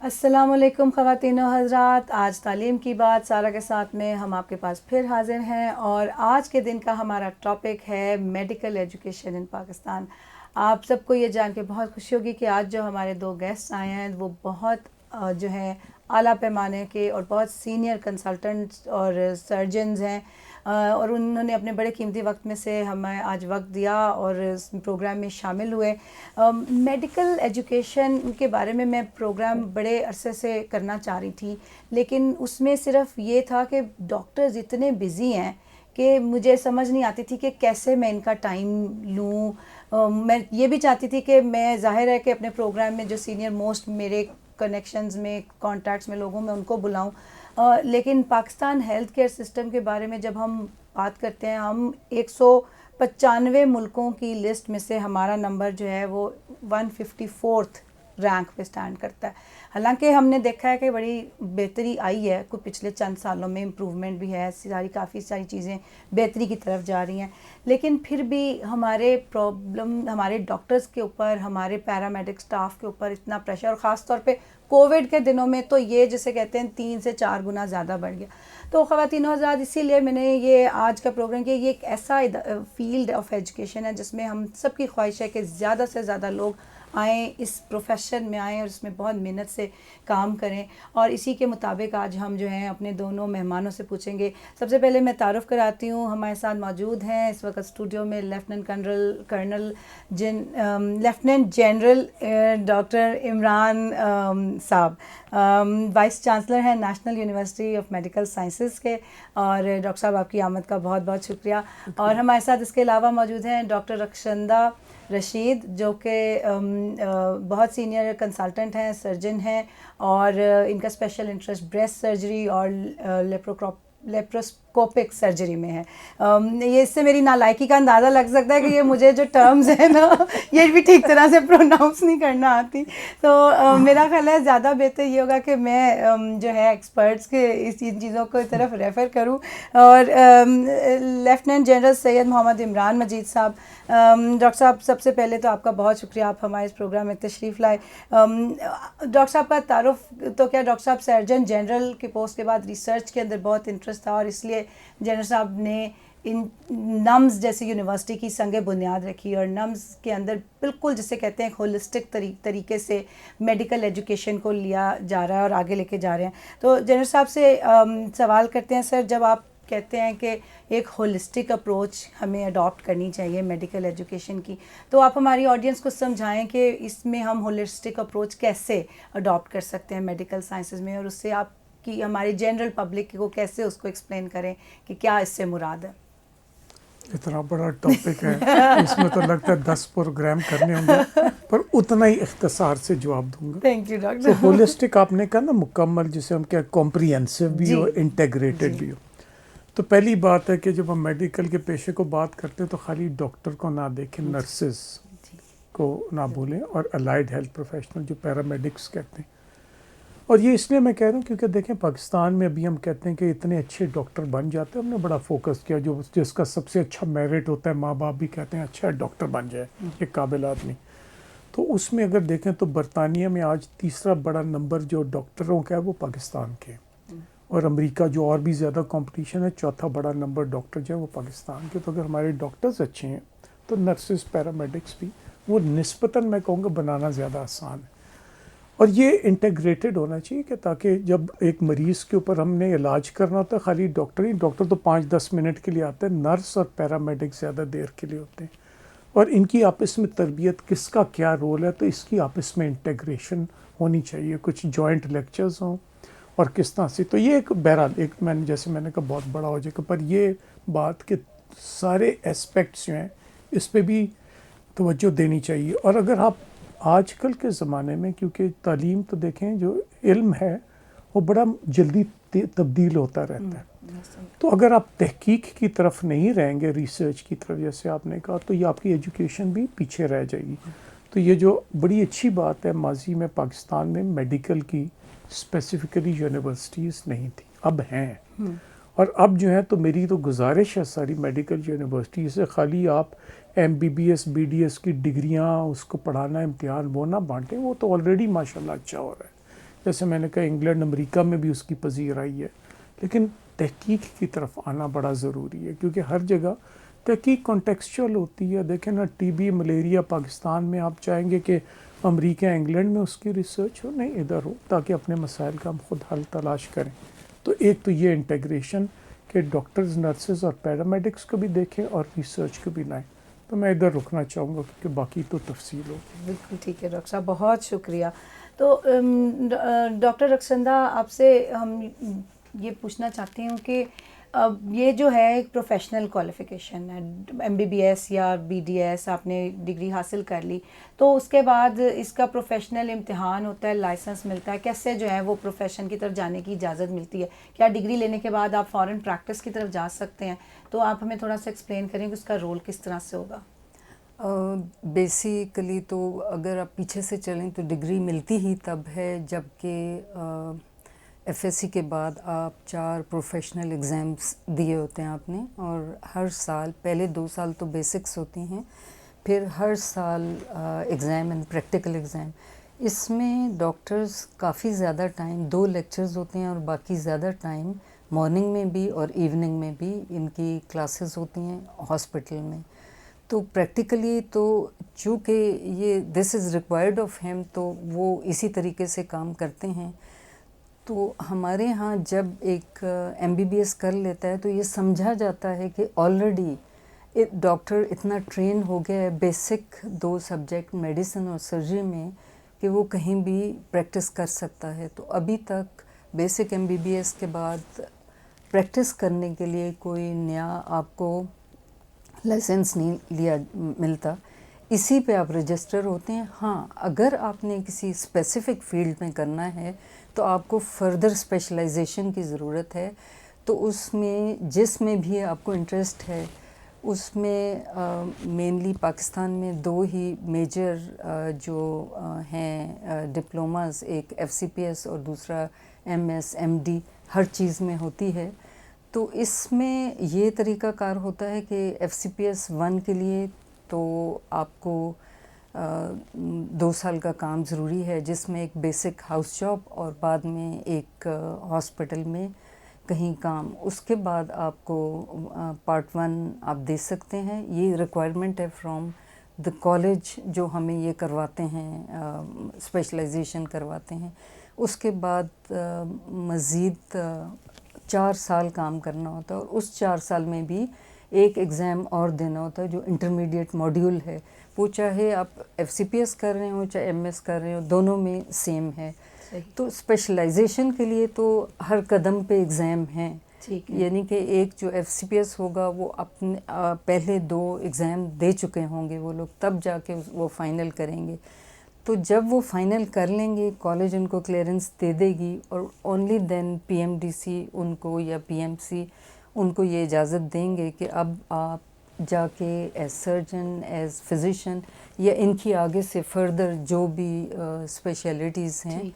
السلام علیکم خواتین و حضرات، آج تعلیم کی بات سارہ کے ساتھ میں ہم آپ کے پاس پھر حاضر ہیں، اور آج کے دن کا ہمارا ٹاپک ہے میڈیکل ایجوکیشن ان پاکستان۔ آپ سب کو یہ جان کے بہت خوشی ہوگی کہ آج جو ہمارے دو گیسٹ آئے ہیں وہ بہت جو ہیں اعلیٰ پیمانے کے اور بہت سینئر کنسلٹنٹس اور سرجنز ہیں، اور انہوں نے اپنے بڑے قیمتی وقت میں سے ہمیں آج وقت دیا اور اس پروگرام میں شامل ہوئے۔ میڈیکل ایجوکیشن کے بارے میں پروگرام بڑے عرصے سے کرنا چاہ رہی تھی، لیکن اس میں صرف یہ تھا کہ ڈاکٹرز اتنے بزی ہیں کہ مجھے سمجھ نہیں آتی تھی کہ کیسے میں ان کا ٹائم لوں۔ میں یہ بھی چاہتی تھی کہ میں ظاہر ہے کہ اپنے پروگرام میں جو سینئر موسٹ میرے کنیکشنز میں کانٹیکٹس میں لوگوں میں ان کو بلاؤں، لیکن پاکستان ہیلتھ کیئر سسٹم کے بارے میں جب ہم بات کرتے ہیں، ہم 195 ملکوں کی لسٹ میں سے ہمارا نمبر جو ہے وہ 154 رینک پہ سٹینڈ کرتا ہے۔ حالانکہ ہم نے دیکھا ہے کہ بڑی بہتری آئی ہے، کوئی پچھلے چند سالوں میں امپروومنٹ بھی ہے، کافی ساری چیزیں بہتری کی طرف جا رہی ہیں، لیکن پھر بھی ہمارے پرابلم ہمارے ڈاکٹرز کے اوپر، ہمارے پیرامیڈک سٹاف کے اوپر اتنا پریشر، اور خاص طور پہ کووڈ کے دنوں میں تو یہ جسے کہتے ہیں 3 سے 4 گنا زیادہ بڑھ گیا۔ تو خواتین و حضرات، اسی لیے میں نے یہ آج کا پروگرام کیا۔ یہ ایک ایسا فیلڈ آف ایجوکیشن ہے جس میں ہم سب کی خواہش ہے کہ زیادہ سے زیادہ لوگ آئیں، اس پروفیشن میں آئیں اور اس میں بہت محنت سے کام کریں، اور اسی کے مطابق آج ہم جو ہیں اپنے دونوں مہمانوں سے پوچھیں گے۔ سب سے پہلے میں تعارف کراتی ہوں، ہمارے ساتھ موجود ہیں اس وقت اسٹوڈیو میں لیفٹیننٹ جنرل ڈاکٹر عمران صاحب، وائس چانسلر ہیں national university of medical sciences کے، اور ڈاکٹر صاحب آپ کی آمد کا بہت بہت شکریہ۔ اور ہمارے ساتھ اس کے علاوہ موجود ہیں ڈاکٹر رخشندہ رشید، جو کہ بہت سینئر کنسلٹنٹ ہیں، سرجن ہیں، اور ان کا اسپیشل انٹرسٹ بریسٹ سرجری اور لیپروسکوپک سرجری میں ہے۔ یہ اس سے میری نالائکی کا اندازہ لگ سکتا ہے کہ یہ مجھے جو ٹرمز ہیں نا یہ بھی ٹھیک طرح سے پروناؤنس نہیں کرنا آتی، تو میرا خیال ہے زیادہ بہتر یہ ہوگا کہ میں جو ہے ایکسپرٹس کے ان چیزوں کو طرف ریفر کروں۔ اور لیفٹیننٹ جنرل سید محمد عمران مجید صاحب، ڈاکٹر صاحب سب سے پہلے تو آپ کا بہت شکریہ، آپ ہمارے اس پروگرام میں تشریف لائے۔ ڈاکٹر صاحب کا تعارف تو کیا، ڈاکٹر صاحب سرجن جنرل کے پوسٹ کے بعد ریسرچ کے اندر بہت انٹرسٹ تھا، اور اس لیے جنرل صاحب نے ان نمز جیسی یونیورسٹی کی سنگ بنیاد رکھی، اور نمز کے اندر بالکل جسے کہتے ہیں ہولسٹک طریقے سے میڈیکل ایجوکیشن کو لیا جا رہا ہے اور آگے لے کے جا رہے ہیں۔ تو جنرل صاحب سے سوال کرتے ہیں، سر، جب آپ کہتے ہیں کہ ایک ہولسٹک اپروچ ہمیں اڈاپٹ کرنی چاہیے میڈیکل ایجوکیشن کی، تو آپ ہماری آڈینس کو سمجھائیں کہ اس میں ہم ہولسٹک اپروچ کیسے اڈاپٹ کر سکتے ہیں میڈیکل سائنسز میں، اور اس سے آپ کی ہماری جنرل پبلک کو کیسے اس کو ایکسپلین کریں کہ کیا اس سے مراد ہے۔ اتنا بڑا ٹاپک ہے، اس میں تو لگتا ہے 10 پروگرام کرنے ہوں گے، پر اتنا ہی اختصار سے جواب دوں گا۔ تھینک یو تو ڈاکٹر۔ ہولسٹک آپ نے کہا نا، مکمل، جسے ہم کیا کمپریہنسو بھی ہو، انٹیگریٹڈ بھی ہو۔ تو پہلی بات ہے کہ جب ہم میڈیکل کے پیشے کو بات کرتے ہیں تو خالی ڈاکٹر کو نہ دیکھیں، نرسز کو نہ بولیں، اور الائڈ ہیلتھ پروفیشنل جو پیرامیڈکس کہتے ہیں۔ اور یہ اس لیے میں کہہ رہا ہوں کیونکہ دیکھیں پاکستان میں ابھی ہم کہتے ہیں کہ اتنے اچھے ڈاکٹر بن جاتے ہیں، ہم نے بڑا فوکس کیا، جس کا سب سے اچھا میرٹ ہوتا ہے، ماں باپ بھی کہتے ہیں اچھا ڈاکٹر بن جائے، ایک قابل آدمی۔ تو اس میں اگر دیکھیں تو برطانیہ میں آج تیسرا بڑا نمبر جو ڈاکٹروں کا ہے وہ پاکستان کے، اور امریکہ جو اور بھی زیادہ کمپٹیشن ہے، چوتھا بڑا نمبر ڈاکٹر جو ہے وہ پاکستان کے۔ تو اگر ہمارے ڈاکٹرز اچھے ہیں تو نرسز، پیرامیڈکس بھی وہ نسبتاً میں کہوں گا بنانا زیادہ آسان ہے۔ اور یہ انٹیگریٹڈ ہونا چاہیے کہ تاکہ جب ایک مریض کے اوپر ہم نے علاج کرنا ہوتا ہے، خالی ڈاکٹر تو 5-10 منٹ کے لیے آتے ہیں، نرس اور پیرامیڈک زیادہ دیر کے لیے ہوتے ہیں، اور ان کی آپس میں تربیت، کس کا کیا رول ہے، تو اس کی آپس میں انٹیگریشن ہونی چاہیے، کچھ جوائنٹ لیکچرز ہوں، اور کس طرح سے۔ تو یہ ایک بہرحال ایک جیسے میں نے کہا بہت بڑا ہو جائے گا، پر یہ بات کہ سارے اسپیکٹس جو ہیں اس پہ بھی توجہ دینی چاہیے۔ اور اگر آپ آج کل کے زمانے میں، کیونکہ تعلیم تو دیکھیں جو علم ہے وہ بڑا جلدی تبدیل ہوتا رہتا ہے، تو اگر آپ تحقیق کی طرف نہیں رہیں گے، ریسرچ کی طرف جیسے آپ نے کہا، تو یہ آپ کی ایجوکیشن بھی پیچھے رہ جائے گی۔ تو یہ جو بڑی اچھی بات ہے، ماضی میں پاکستان میں میڈیکل کی اسپیسیفکلی یونیورسٹیز نہیں تھی، اب ہیں، اور اب جو ہے تو میری تو گزارش ہے ساری میڈیکل یونیورسٹی سے، خالی آپ M B B S B D S کی ڈگریاں اس کو پڑھانا، امتحان وہ نہ بانٹیں، وہ تو آلریڈی ماشاء اللہ اچھا ہو رہا ہے، جیسے میں نے کہا انگلینڈ امریکہ میں بھی اس کی پذیرائی ہے، لیکن تحقیق کی طرف آنا بڑا ضروری ہے، کیونکہ ہر جگہ تحقیق کانٹیکسچوئل ہوتی ہے. دیکھیں نا ٹی بی ملیریا پاکستان میں آپ چاہیں گے کہ امریکہ انگلینڈ میں اس کی ریسرچ ہو، نہیں ادھر ہو، تاکہ اپنے مسائل کا ہم خود حل تلاش کریں. تو ایک تو یہ انٹیگریشن کہ ڈاکٹرز نرسز اور پیرامیڈکس کو بھی دیکھیں اور ریسرچ کو بھی لائیں. تو میں ادھر رکنا چاہوں گا کیونکہ باقی تو تفصیل ہوگی. بالکل ٹھیک ہے ڈاکٹر صاحب، بہت شکریہ. تو ڈاکٹر رخسندہ آپ سے ہم یہ پوچھنا چاہتی ہوں کہ یہ جو ہے ایک پروفیشنل کوالیفیکیشن ہے، ایم بی بی ایس یا بی ڈی ایس آپ نے ڈگری حاصل کر لی، تو اس کے بعد اس کا پروفیشنل امتحان ہوتا ہے، لائسنس ملتا ہے، کیسے جو ہے وہ پروفیشن کی طرف جانے کی اجازت ملتی ہے؟ کیا ڈگری لینے کے بعد آپ فوراً پریکٹس کی طرف جا سکتے ہیں؟ تو آپ ہمیں تھوڑا سا ایکسپلین کریں کہ اس کا رول کس طرح سے ہوگا. بیسیکلی تو اگر آپ پیچھے سے چلیں تو ڈگری ملتی ہی تب ہے جب کہ ایف ایس سی کے بعد آپ 4 پروفیشنل ایگزامس دیے ہوتے ہیں آپ نے، اور ہر سال پہلے 2 سال تو بیسکس ہوتی ہیں، پھر ہر سال ایگزام اینڈ پریکٹیکل ایگزام. اس میں ڈاکٹرز کافی زیادہ ٹائم 2 لیکچرز ہوتے ہیں اور باقی زیادہ ٹائم مارننگ میں بھی اور ایوننگ میں بھی ان کی کلاسز ہوتی ہیں ہاسپٹل میں. تو پریکٹیکلی تو چونکہ یہ دس از ریکوائرڈ آف ہیم تو وہ اسی طریقے سے کام کرتے ہیں. تو ہمارے ہاں جب ایک ایم بی بی ایس کر لیتا ہے تو یہ سمجھا جاتا ہے کہ آلریڈی ڈاکٹر اتنا ٹرین ہو گیا ہے بیسک 2 سبجیکٹ میڈیسن اور سرجری میں کہ وہ کہیں بھی پریکٹس کر سکتا ہے. تو ابھی تک basic M B B S کے بعد پریکٹس کرنے کے لیے کوئی نیا آپ کو لائسنس نہیں ملتا، اسی پہ آپ رجسٹر ہوتے ہیں. ہاں اگر آپ نے کسی اسپیسیفک فیلڈ میں کرنا ہے تو آپ کو فردر اسپیشلائزیشن کی ضرورت ہے. تو اس میں جس میں بھی آپ کو انٹرسٹ ہے اس میں مینلی پاکستان میں 2 ہی میجر جو ہیں ڈپلوماز، ایک ایف سی پی ایس اور دوسرا ایم ایس ایم ڈی ہر چیز میں ہوتی ہے. تو اس میں یہ طریقہ کار ہوتا ہے کہ ایف سی پی ایس 1 کے لیے تو آپ کو 2 سال کا کام ضروری ہے، جس میں ایک بیسک ہاؤس جاب اور بعد میں ایک ہاسپٹل میں کہیں کام. اس کے بعد آپ کو پارٹ 1 آپ دے سکتے ہیں. یہ ریکوائرمنٹ ہے فرام دا کالج جو ہمیں یہ کرواتے ہیں، اسپیشلائزیشن کرواتے ہیں. اس کے بعد مزید 4 سال کام کرنا ہوتا ہے، اور اس 4 سال میں بھی ایک ایگزام اور دینا ہوتا ہے جو انٹرمیڈیٹ ماڈیول ہے. وہ چاہے آپ ایف سی پی ایس کر رہے ہوں چاہے ایم ایس کر رہے ہوں، دونوں میں سیم ہے. تو اسپیشلائزیشن کے لیے تو ہر قدم پہ ایگزام ہیں. یعنی کہ ایک جو ایف سی پی ایس ہوگا وہ اپنے پہلے 2 ایگزام دے چکے ہوں گے وہ لوگ، تب جا کے وہ فائنل کریں گے. تو جب وہ فائنل کر لیں گے کالج ان کو کلیئرنس دے دے گی، اور only then P M D C ان کو یا پی ایم سی ان کو یہ اجازت دیں گے کہ اب آپ جا کے ایز سرجن ایز فزیشین یا ان کی آگے سے فردر جو بھی اسپیشلٹیز ہیں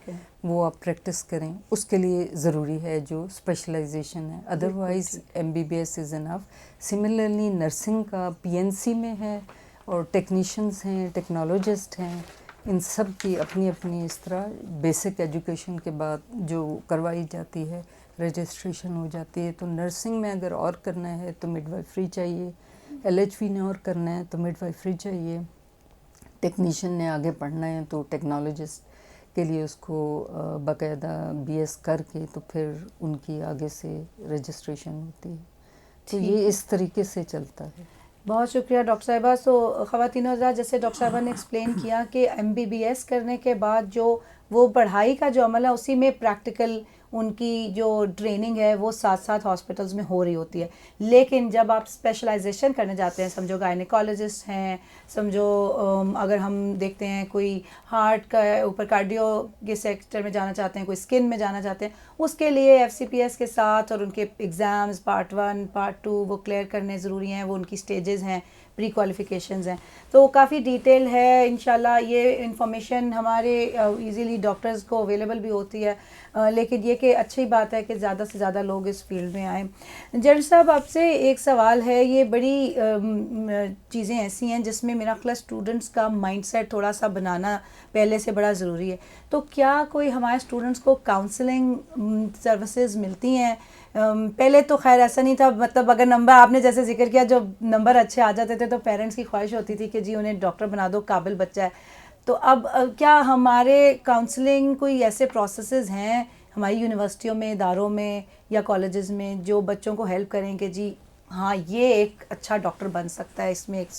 وہ آپ پریکٹس کریں. اس کے لیے ضروری ہے جو اسپیشلائزیشن ہے، otherwise M B B S is enough. Similarly nursing کا پی این سی میں ہے، اور ٹیکنیشینس ہیں، ٹیکنالوجسٹ ہیں، ان سب کی اپنی اپنی اس طرح بیسک ایجوکیشن کے بعد جو کروائی جاتی ہے رجسٹریشن ہو جاتی ہے. تو نرسنگ میں اگر اور کرنا ہے تو مڈ وائفری چاہیے، ایل ایچ وی نے اور کرنا ہے تو مڈ وائفری چاہیے، ٹیکنیشین نے آگے پڑھنا ہے تو ٹیکنالوجسٹ کے لیے اس کو باقاعدہ بی ایس کر کے تو پھر ان کی آگے سے رجسٹریشن ہوتی ہے. تو یہ اس طریقے سے چلتا ہے. بہت شکریہ ڈاکٹر صاحبہ. سو خواتین حضرات، جیسے ڈاکٹر صاحبہ نے ایکسپلین کیا کہ ایم بی بی ایس کرنے کے بعد جو وہ پڑھائی کا جو عمل ہے اسی میں پریکٹیکل ان کی جو ٹریننگ ہے وہ ساتھ ساتھ ہاسپٹلز میں ہو رہی ہوتی ہے. لیکن جب آپ اسپیشلائزیشن کرنے جاتے ہیں، سمجھو گائنیکالوجسٹ ہیں، سمجھو اگر ہم دیکھتے ہیں کوئی ہارٹ کا اوپر کارڈیو کے سیکٹر میں جانا چاہتے ہیں، کوئی اسکن میں جانا چاہتے ہیں، اس کے لیے ایف سی پی ایس کے ساتھ اور ان کے ایگزامز پارٹ 1 پارٹ 2 وہ کلیئر کرنے ضروری ہیں. وہ ان کی اسٹیجز ہیں. پری کوالیفیکیشنز ہیں. تو کافی ڈیٹیل ہے. انشاءاللہ یہ انفارمیشن ہمارے ایزیلی ڈاکٹرز کو اویلیبل بھی ہوتی ہے, لیکن یہ کہ اچھی بات ہے کہ زیادہ سے زیادہ لوگ اس فیلڈ میں آئیں. جج صاحب آپ سے ایک سوال ہے, یہ بڑی چیزیں ایسی ہیں جس میں میرا خیال اسٹوڈنٹس کا مائنڈ سیٹ تھوڑا سا بنانا پہلے سے بڑا ضروری ہے. تو کیا کوئی ہمارے اسٹوڈنٹس کو کاؤنسلنگ سروسز ملتی ہیں؟ پہلے تو خیر ایسا نہیں تھا, مطلب اگر نمبر آپ نے جیسے ذکر کیا جو نمبر اچھے آ جاتے تھے تو پیرنٹس کی خواہش ہوتی تھی کہ جی انہیں ڈاکٹر بنا دو, قابل بچہ ہے. تو اب کیا ہمارے کاؤنسلنگ کوئی ایسے پروسیسز ہیں ہماری یونیورسٹیوں میں, اداروں میں یا کالجز میں جو بچوں کو ہیلپ کریں کہ جی ہاں یہ ایک اچھا ڈاکٹر بن سکتا ہے, اس میں ایک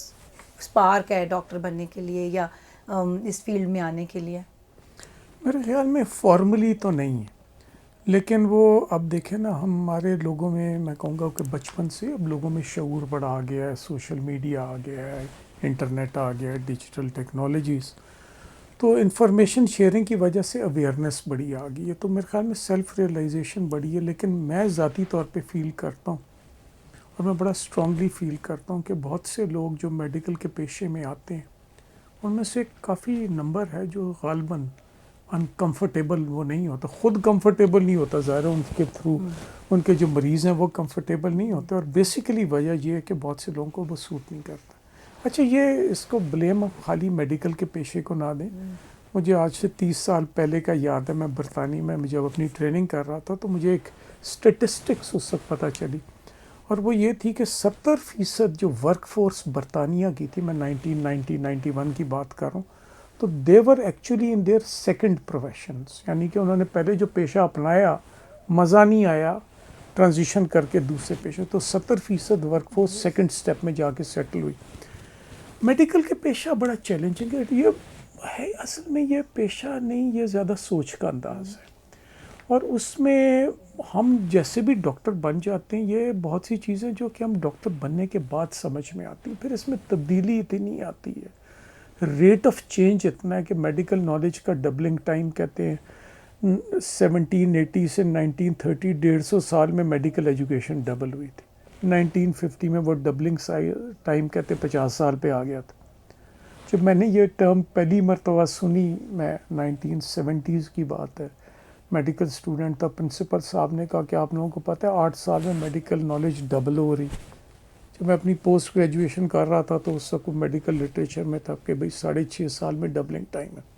اسپارک ہے ڈاکٹر بننے کے لیے یا اس فیلڈ میں آنے کے لیے؟ میرے خیال میں فارملی تو نہیں ہے, لیکن وہ اب دیکھیں نا ہمارے لوگوں میں کہوں گا کہ بچپن سے اب لوگوں میں شعور بڑا آ گیا ہے, سوشل میڈیا آ گیا ہے, انٹرنیٹ آ گیا ہے, ڈیجیٹل ٹیکنالوجیز, تو انفارمیشن شیئرنگ کی وجہ سے اویئرنیس بڑی آ گئی ہے. تو میرے خیال میں سیلف ریئلائزیشن بڑی ہے. لیکن میں ذاتی طور پہ فیل کرتا ہوں اور میں بڑا اسٹرانگلی فیل کرتا ہوں کہ بہت سے لوگ جو میڈیکل کے پیشے میں آتے ہیں ان میں سے کافی نمبر ہے جو غالباً انکمفرٹیبل وہ نہیں ہوتا, خود کمفرٹیبل نہیں ہوتا, ظاہر ہے ان کے تھرو ان کے جو مریض ہیں وہ کمفرٹیبل نہیں ہوتے, اور بیسیکلی وجہ یہ ہے کہ بہت سے لوگوں کو وہ سوٹ نہیں کرتا. اچھا, یہ اس کو بلیم خالی میڈیکل کے پیشے کو نہ دیں. مجھے آج سے 30 سال پہلے کا یاد ہے, میں برطانیہ میں جب اپنی ٹریننگ کر رہا تھا تو مجھے ایک اسٹیٹسٹکس اس وقت پتہ چلی, اور وہ یہ تھی کہ 70% جو ورک فورس برطانیہ کی تھی, میں 1990-91 کی بات کر رہا ہوں, تو they were actually in their second professions, یعنی کہ انہوں نے پہلے جو پیشہ اپنایا مزہ نہیں آیا, ٹرانزیشن کر کے دوسرے پیشے, تو 70% ورک فورس سیکنڈ سٹیپ میں جا کے سیٹل ہوئی. میڈیکل کے پیشہ بڑا چیلنجنگ ہے. یہ ہے اصل میں یہ پیشہ نہیں, یہ زیادہ سوچ کا انداز ہے, اور اس میں ہم جیسے بھی ڈاکٹر بن جاتے ہیں, یہ بہت سی چیزیں جو کہ ہم ڈاکٹر بننے کے بعد سمجھ میں آتی ہیں, پھر اس میں تبدیلی اتنی آتی ہے, ریٹ آف چینج اتنا ہے کہ میڈیکل نالج کا ڈبلنگ ٹائم کہتے ہیں 1780 سے 1930 150 سال میں میڈیکل ایجوکیشن ڈبل ہوئی تھی. 1950 میں وہ ڈبلنگ ٹائم کہتے 50 سال پہ آ گیا تھا. جب میں نے یہ ٹرم پہلی مرتبہ سنی, میں 1970s کی بات ہے, میڈیکل اسٹوڈنٹ تھا, پرنسپل صاحب نے کہا کہ آپ لوگوں کو پتہ ہے 8 سال میں میڈیکل نالج ڈبل ہو رہی. جب میں اپنی پوسٹ گریجویشن کر رہا تھا تو اس وقت میڈیکل لٹریچر میں تھا کہ بھئی 6.5 سال میں ڈبلنگ ٹائم ہے.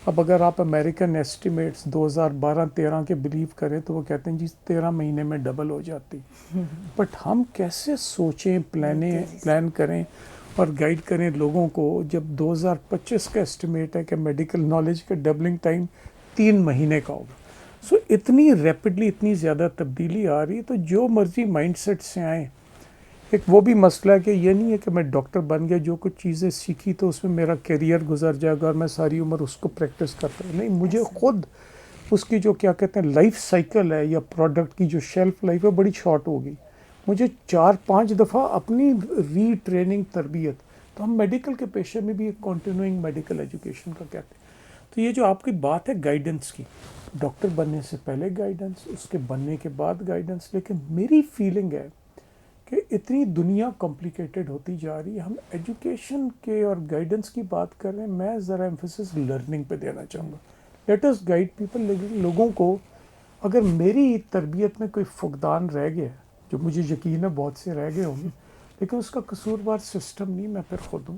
اب اگر آپ امریکن ایسٹیمیٹس 2012-13 کے بلیو کریں تو وہ کہتے ہیں جی 13 مہینے میں ڈبل ہو جاتی. بٹ ہم کیسے سوچیں, پلان کریں اور گائیڈ کریں لوگوں کو, جب 2025 کا ایسٹیمیٹ ہے کہ میڈیکل نالج کا ڈبلنگ ٹائم 3 مہینے کا ہوگا. سو اتنی ریپڈلی اتنی زیادہ تبدیلی آ رہی ہے, تو جو مرضی مائنڈ سیٹ سے آئیں. ایک وہ بھی مسئلہ ہے کہ یہ نہیں ہے کہ میں ڈاکٹر بن گیا, جو کچھ چیزیں سیکھی تو اس میں میرا کیریئر گزر جائے گا اور میں ساری عمر اس کو پریکٹس کرتا ہوں. نہیں, مجھے خود اس کی جو کیا کہتے ہیں لائف سائیکل ہے یا پروڈکٹ کی جو شیلف لائف ہے بڑی شارٹ ہوگی. مجھے 4-5 دفعہ اپنی ری ٹریننگ تربیت, تو ہم میڈیکل کے پیشے میں بھی ایک کنٹینیوئنگ میڈیکل ایجوکیشن کا کہتے ہیں. تو یہ جو آپ کی بات ہے گائیڈنس کی, ڈاکٹر بننے سے پہلے گائیڈنس, اس کے بننے کے بعد گائیڈنس, لیکن میری فیلنگ ہے کہ اتنی دنیا کمپلیکیٹڈ ہوتی جا رہی ہے. ہم ایجوکیشن کے اور گائیڈنس کی بات کر رہے ہیں, میں ذرا ایمفیسس لرننگ پہ دینا چاہوں گا. Let us guide people. لوگوں کو اگر میری تربیت میں کوئی فقدان رہ گیا, جو مجھے یقین ہے بہت سے رہ گئے ہوں گے, لیکن اس کا قصوروار سسٹم نہیں, میں پھر خود ہوں.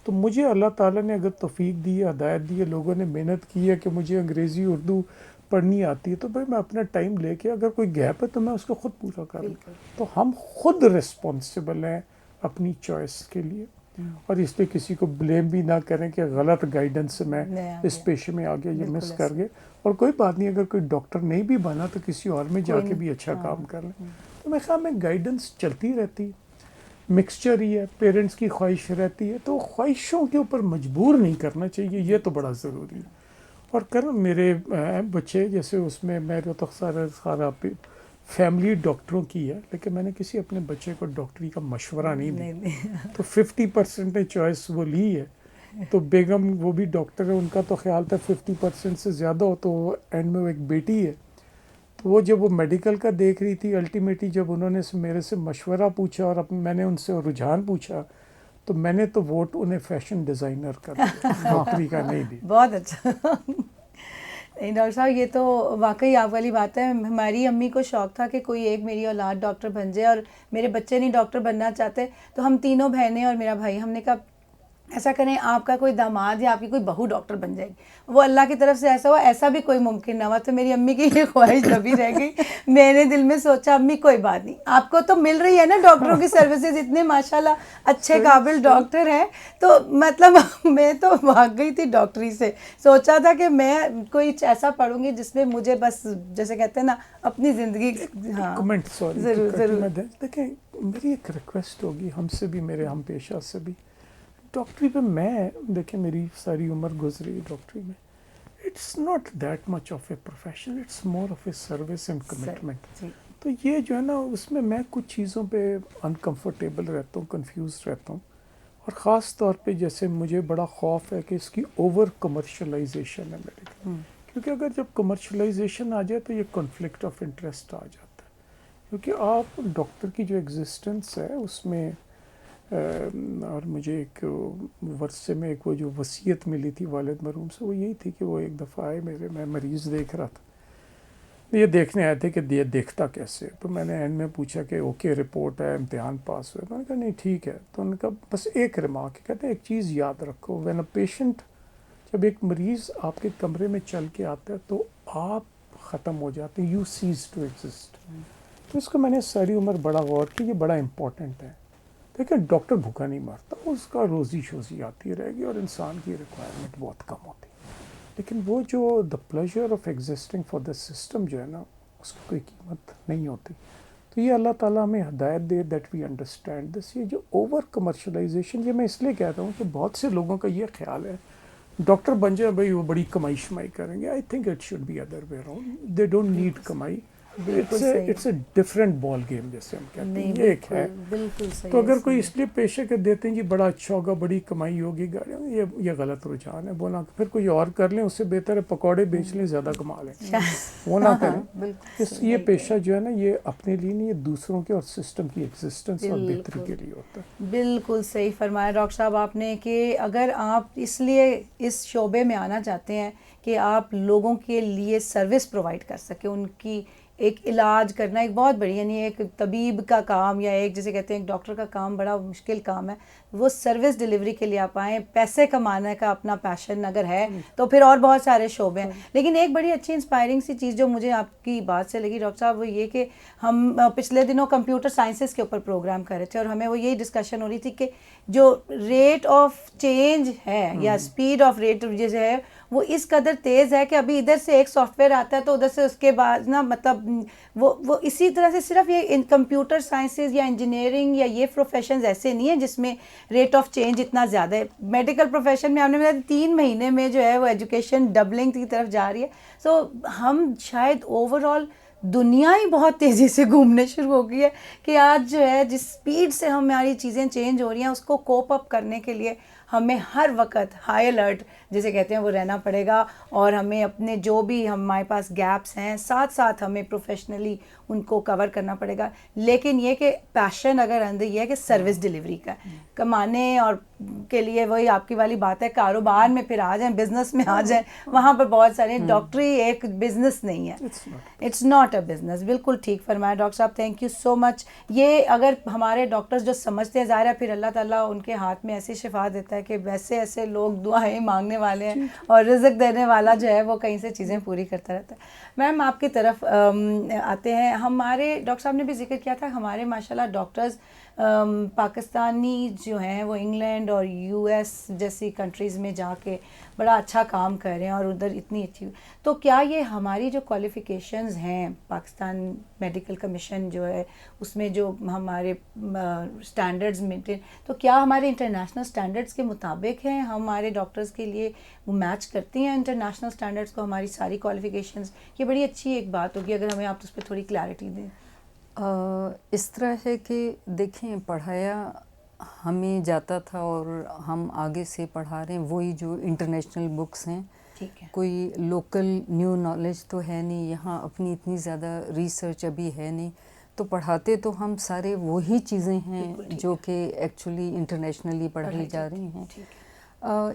تو مجھے اللہ تعالیٰ نے اگر توفیق دی ہے, ہدایت دی ہے, لوگوں نے محنت کی ہے کہ مجھے انگریزی اردو پڑھنی آتی ہے, تو بھائی میں اپنا ٹائم لے کے اگر کوئی گیپ ہے تو میں اس کو خود پورا کر لوں. تو ہم خود رسپانسبل ہیں اپنی چوائس کے لیے, اور اس لیے کسی کو بلیم بھی نہ کریں کہ غلط گائیڈنس سے میں اس پیشے میں آ گیا, یہ مس کر گئے. اور کوئی بات نہیں, اگر کوئی ڈاکٹر نہیں بھی بنا تو کسی اور میں جا کے بھی اچھا کام کر لیں. تو میرے خیال میں گائیڈنس چلتی رہتی, مکسچر ہی ہے, پیرنٹس کی خواہش رہتی ہے, تو خواہشوں کے اوپر مجبور نہیں کرنا چاہیے, یہ تو بڑا ضروری ہے. اور میرے بچے جیسے اس میں میرے تو سارا فیملی ڈاکٹروں کی ہے, لیکن میں نے کسی اپنے بچے کو ڈاکٹری کا مشورہ نہیں دیا. تو 50% نے چوائس وہ لی ہے. تو بیگم وہ بھی ڈاکٹر ہے, ان کا تو خیال تھا 50% سے زیادہ ہو, تو اینڈ میں وہ ایک بیٹی ہے. تو وہ جب وہ میڈیکل کا دیکھ رہی تھی, الٹیمیٹلی جب انہوں نے میرے سے مشورہ پوچھا اور میں نے ان سے رجحان پوچھا, تو میں نے تو ووٹ انہیں فیشن ڈیزائنر کا دیا، ڈاکٹری کا نہیں دی. بہت اچھا. نہیں ڈاکٹر صاحب یہ تو واقعی آپ والی بات ہے. ہماری امی کو شوق تھا کہ کوئی ایک میری اولاد ڈاکٹر بن جائے، اور میرے بچے نہیں ڈاکٹر بننا چاہتے، تو ہم تینوں بہنیں اور میرا بھائی ہم نے کہا ایسا کریں آپ کا کوئی داماد یا آپ کی کوئی بہو ڈاکٹر بن جائے گی. وہ اللہ کی طرف سے ایسا ہوا، ایسا بھی کوئی ممکن نہ ہوا. تو میری امی کی یہ خواہش دبی رہ گئی. میں نے دل میں سوچا امی کوئی بات نہیں، آپ کو تو مل رہی ہے نا ڈاکٹروں کی سروسز، اتنے ماشاءاللہ اچھے قابل ڈاکٹر ہیں. تو مطلب میں تو بھاگ گئی تھی ڈاکٹری سے. سوچا تھا کہ میں کوئی ایسا پڑھوں گی جس میں مجھے بس جیسے کہتے ہیں نا اپنی زندگی. ہاں کمنٹ سوری ضرور ضرور. دیکھیں میری ایک ریکویسٹ ہوگی ہم سے بھی، میرے ہم پیشہ سے بھی، ڈاکٹری پہ میں دیکھیں میری ساری عمر گزری ڈاکٹری میں. It's not that much of a profession, it's more of a service and commitment. تو یہ جو ہے نا اس میں کچھ چیزوں پہ انکمفرٹیبل رہتا ہوں، کنفیوز رہتا ہوں. اور خاص طور پہ جیسے مجھے بڑا خوف ہے کہ اس کی اوور کمرشلائزیشن ہے میڈیکل، کیونکہ اگر جب کمرشلائزیشن آ جائے تو یہ کنفلکٹ آف انٹرسٹ آ جاتا ہے. کیونکہ آپ ڈاکٹر کی جو ایگزسٹنس ہے اس میں اور مجھے ایک ورثے میں ایک وہ جو وصیت ملی تھی والد مرحوم سے، وہ یہی تھی کہ وہ ایک دفعہ آئے میں مریض دیکھ رہا تھا، یہ دیکھنے آئے تھے کہ یہ دیکھتا کیسے. تو میں نے اینڈ میں پوچھا کہ اوکے رپورٹ ہے، امتحان پاس ہوئے؟ میں نے کہا نہیں ٹھیک ہے. تو انہوں نے کہا بس ایک ریمارک، کہتے ہیں ایک چیز یاد رکھو، وین اے پیشنٹ، جب ایک مریض آپ کے کمرے میں چل کے آتا ہے تو آپ ختم ہو جاتے ہیں، یو سیز ٹو ایگزسٹ. تو اس کو میں نے ساری عمر بڑا غور کیا، یہ بڑا امپورٹنٹ ہے. دیکھیں ڈاکٹر بھوکا نہیں مرتا، اس کا روزی شوزی آتی رہے گی اور انسان کی ریکوائرمنٹ بہت کم ہوتی، لیکن وہ جو the pleasure of existing for the system جو ہے نا اس کی کوئی قیمت نہیں ہوتی. تو یہ اللہ تعالیٰ ہمیں ہدایت دے دیٹ وی انڈرسٹینڈ دس. یہ جو اوور کمرشلائزیشن، یہ میں اس لیے کہتا ہوں کہ بہت سے لوگوں کا یہ خیال ہے ڈاکٹر بن جائے بھائی وہ بڑی کمائی شمائی کریں گے. I think it should be other way around. They don't need کمائی. It's a different ball game جیسے ہم کہتے ہیں، یہ ایک ہے. بالکل صحیح. تو اگر کوئی اس لیے پیشے کے دیتے ہیں جی بڑا اچھا ہوگا، بڑی کمائی ہوگی گاڑیوں، یہ غلط رجحان ہے. بولا پھر کوئی اور کر لیں، اس سے بہتر ہے پکوڑے بیچ لیں، زیادہ کما لیں، وہ نہ کریں. یہ پیشہ جو ہے نا یہ اپنے لیے نہیں، یہ دوسروں کے اور سسٹم کی ایگزسٹنس اور بہتری کے لیے ہوتا ہے. بالکل صحیح فرمایا ڈاکٹر صاحب آپ نے کہ اگر آپ اس لیے اس شعبے میں آنا چاہتے ہیں کہ آپ لوگوں کے لیے سروس پرووائڈ کر سکیں، ان کی ایک علاج کرنا ایک بہت بڑی، یعنی ایک طبیب کا کام یا ایک جیسے کہتے ہیں ایک ڈاکٹر کا کام بڑا مشکل کام ہے. وہ سروس ڈیلیوری کے لیے آپ آئیں. پیسے کمانے کا اپنا پیشن اگر ہے تو پھر اور بہت سارے شعبے ہیں. لیکن ایک بڑی اچھی انسپائرنگ سی چیز جو مجھے آپ کی بات سے لگی ڈاکٹر صاحب وہ یہ کہ ہم پچھلے دنوں کمپیوٹر سائنسز کے اوپر پروگرام کر رہے تھے اور ہمیں وہ یہی ڈسکشن ہو رہی تھی کہ جو ریٹ آف چینج ہے یا اسپیڈ آف ریٹ جو ہے وہ اس قدر تیز ہے کہ ابھی ادھر سے ایک سافٹ ویئر آتا ہے تو ادھر سے اس کے بعد نا مطلب وہ اسی طرح سے صرف یہ کمپیوٹر سائنسز یا انجینئرنگ یا یہ پروفیشنز ایسے نہیں ہیں جس میں ریٹ آف چینج اتنا زیادہ ہے. میڈیکل پروفیشن میں ہم نے 3 مہینے میں جو ہے وہ ایجوکیشن ڈبلنگ کی طرف جا رہی ہے. سو ہم شاید اوور آل دنیا ہی بہت تیزی سے گھومنے شروع ہو گئی ہے کہ آج جو ہے جس سپیڈ سے ہماری چیزیں چینج ہو رہی ہیں اس کو کوپ اپ کرنے کے لیے ہمیں ہر وقت ہائی الرٹ جسے کہتے ہیں وہ رہنا پڑے گا. اور ہمیں اپنے جو بھی ہمارے پاس گیپس ہیں ساتھ ساتھ ہمیں پروفیشنلی ان کو کور کرنا پڑے گا. لیکن یہ کہ پیشن اگر اندر یہ ہے کہ سروس ڈیلیوری کا کمانے اور کے لیے وہی آپ کی والی بات ہے کاروبار میں پھر آ جائیں بزنس میں آ جائیں وہاں پر بہت سارے ڈاکٹری ایک بزنس نہیں ہے. It's not a business. بالکل ٹھیک فرمایا ڈاکٹر صاحب. Thank you so much. یہ اگر ہمارے ڈاکٹرز جو سمجھتے ہیں ظاہر ہے پھر اللہ تعالیٰ ان کے ہاتھ میں ایسی شفا دیتا ہے کہ ویسے ایسے لوگ دعائیں مانگنے والے ہیں اور رزق دینے والا جو ہے وہ کہیں سے چیزیں پوری کرتا رہتا ہے. میم آپ کی طرف آتے ہیں. ہمارے ڈاکٹر صاحب نے بھی ذکر کیا تھا ہمارے ماشاءاللہ ڈاکٹرز پاکستانی جو ہیں وہ انگلینڈ اور یو ایس جیسی کنٹریز میں جا کے بڑا اچھا کام کر رہے ہیں اور ادھر اتنی اچھی. تو کیا یہ ہماری جو کوالیفیکیشنز ہیں پاکستان میڈیکل کمیشن جو ہے اس میں جو ہمارے اسٹینڈرڈز مینٹین تو کیا ہمارے انٹرنیشنل اسٹینڈرڈز کے مطابق ہیں ہمارے ڈاکٹرز کے لیے وہ میچ کرتی ہیں انٹرنیشنل اسٹینڈرڈز کو ہماری ساری کوالیفیکیشنز؟ یہ بڑی اچھی ایک بات ہوگی اگر ہمیں آپ اس پہ تھوڑی کلیئرٹی دیں. اس طرح ہے کہ دیکھیں پڑھایا ہمیں جاتا تھا اور ہم آگے سے پڑھا رہے ہیں وہی جو انٹرنیشنل بکس ہیں. ٹھیک ہے. کوئی لوکل نیو نالج تو ہے نہیں یہاں، اپنی اتنی زیادہ ریسرچ ابھی ہے نہیں. تو پڑھاتے تو ہم سارے وہی چیزیں ہیں جو کہ ایکچولی انٹرنیشنلی پڑھائی جا رہی ہیں.